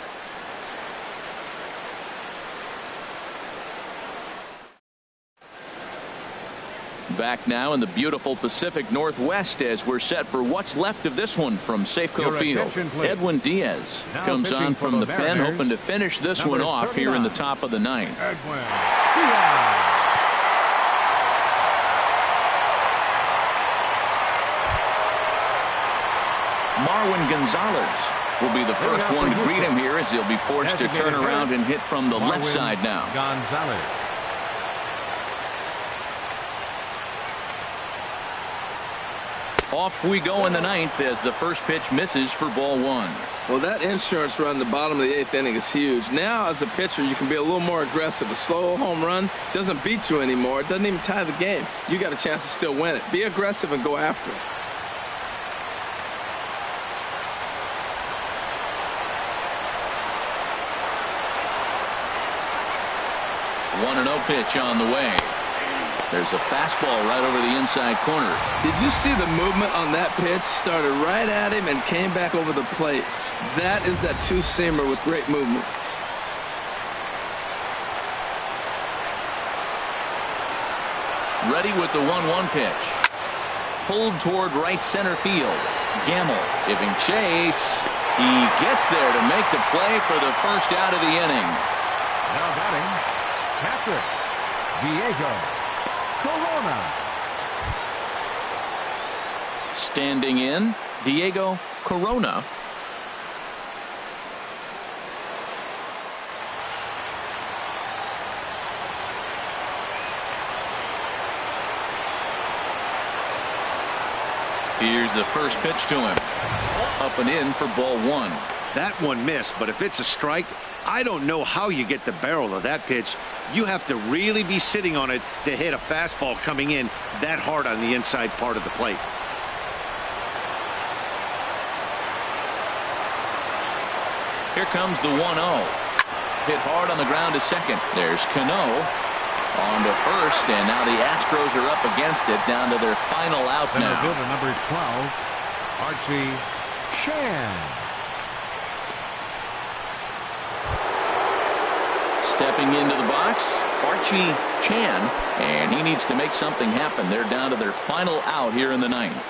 Back now in the beautiful Pacific Northwest as we're set for what's left of this one from Safeco Field. Edwin Diaz comes on from the pen, hoping to finish this one off here in the top of the 9th. Edwin Diaz. Marwin Gonzalez will be the first one to greet him here as he'll be forced to turn around and hit from the left side now. Gonzalez. Off we go in the 9th as the first pitch misses for ball 1. Well, that insurance run the bottom of the 8th inning is huge. Now, as a pitcher, you can be a little more aggressive. A slow home run doesn't beat you anymore. It doesn't even tie the game. You got a chance to still win it. Be aggressive and go after it. One 1-0 pitch on the way. There's a fastball right over the inside corner. Did you see the movement on that pitch? Started right at him and came back over the plate. That is that two-seamer with great movement. Ready with the 1-1 pitch. Pulled toward right center field. Gamble giving chase. He gets there to make the play for the first out of the inning. Now batting, Patrick Diego Corona. Standing in, Diego Corona. Here's the first pitch to him. Up and in for ball one. That one missed, but if it's a strike, I don't know how you get the barrel of that pitch. You have to really be sitting on it to hit a fastball coming in that hard on the inside part of the plate. Here comes the 1-0. Hit hard on the ground to second. There's Cano on to first, and now the Astros are up against it, down to their final out now. Fielder number 12, Archie Chan. Stepping into the box, Archie Chan, and he needs to make something happen. They're down to their final out here in the ninth.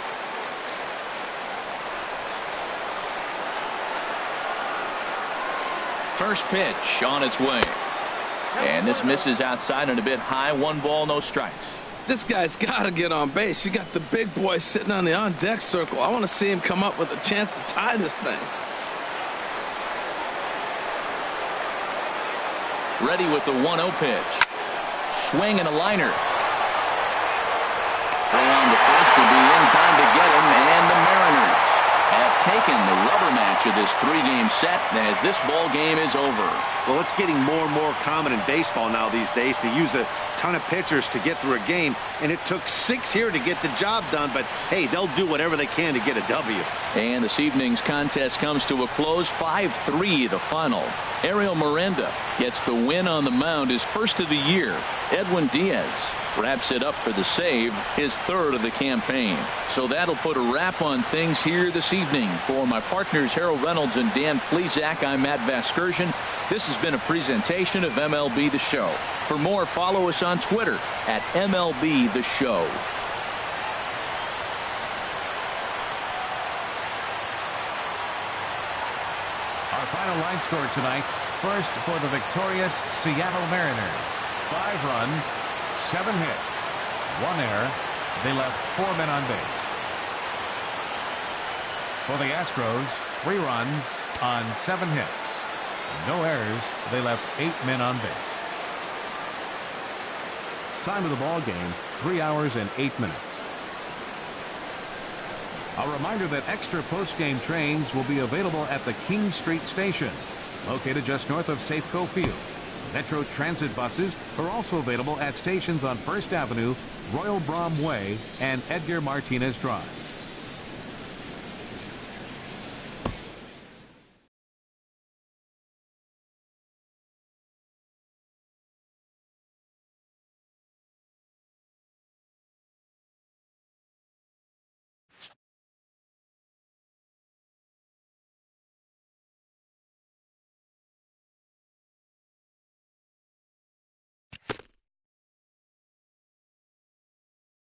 First pitch on its way. And this misses outside and a bit high. 1 ball, no strikes. This guy's got to get on base. You got the big boy sitting on the on-deck circle. I want to see him come up with a chance to tie this thing. Ready with the 1-0 pitch. Swing and a liner. Throw on to first will be in time to get him, and the Mariners have taken the rubber match of this 3-game set as this ball game is over. Well, it's getting more and more common in baseball now these days to use a ton of pitchers to get through a game, and it took 6 here to get the job done, but hey, they'll do whatever they can to get a W. And this evening's contest comes to a close. 5-3 the final. Ariel Miranda gets the win on the mound, his first of the year. Edwin Diaz wraps it up for the save, his 3rd of the campaign. So that'll put a wrap on things here this evening. For my partners Harold Reynolds and Dan Plesac, I'm Matt Vasgersian. This has been a presentation of MLB The Show. For more, follow us on Twitter at MLB The Show. Our final line score tonight. First for the victorious Seattle Mariners. 5 runs, 7 hits, 1 error. They left 4 men on base. For the Astros, 3 runs on 7 hits. No errors. They left 8 men on base. Time of the ball game, 3 hours and 8 minutes. A reminder that extra post-game trains will be available at the King Street Station, located just north of Safeco Field. Metro Transit buses are also available at stations on First Avenue, Royal Brom Way, and Edgar Martinez Drive.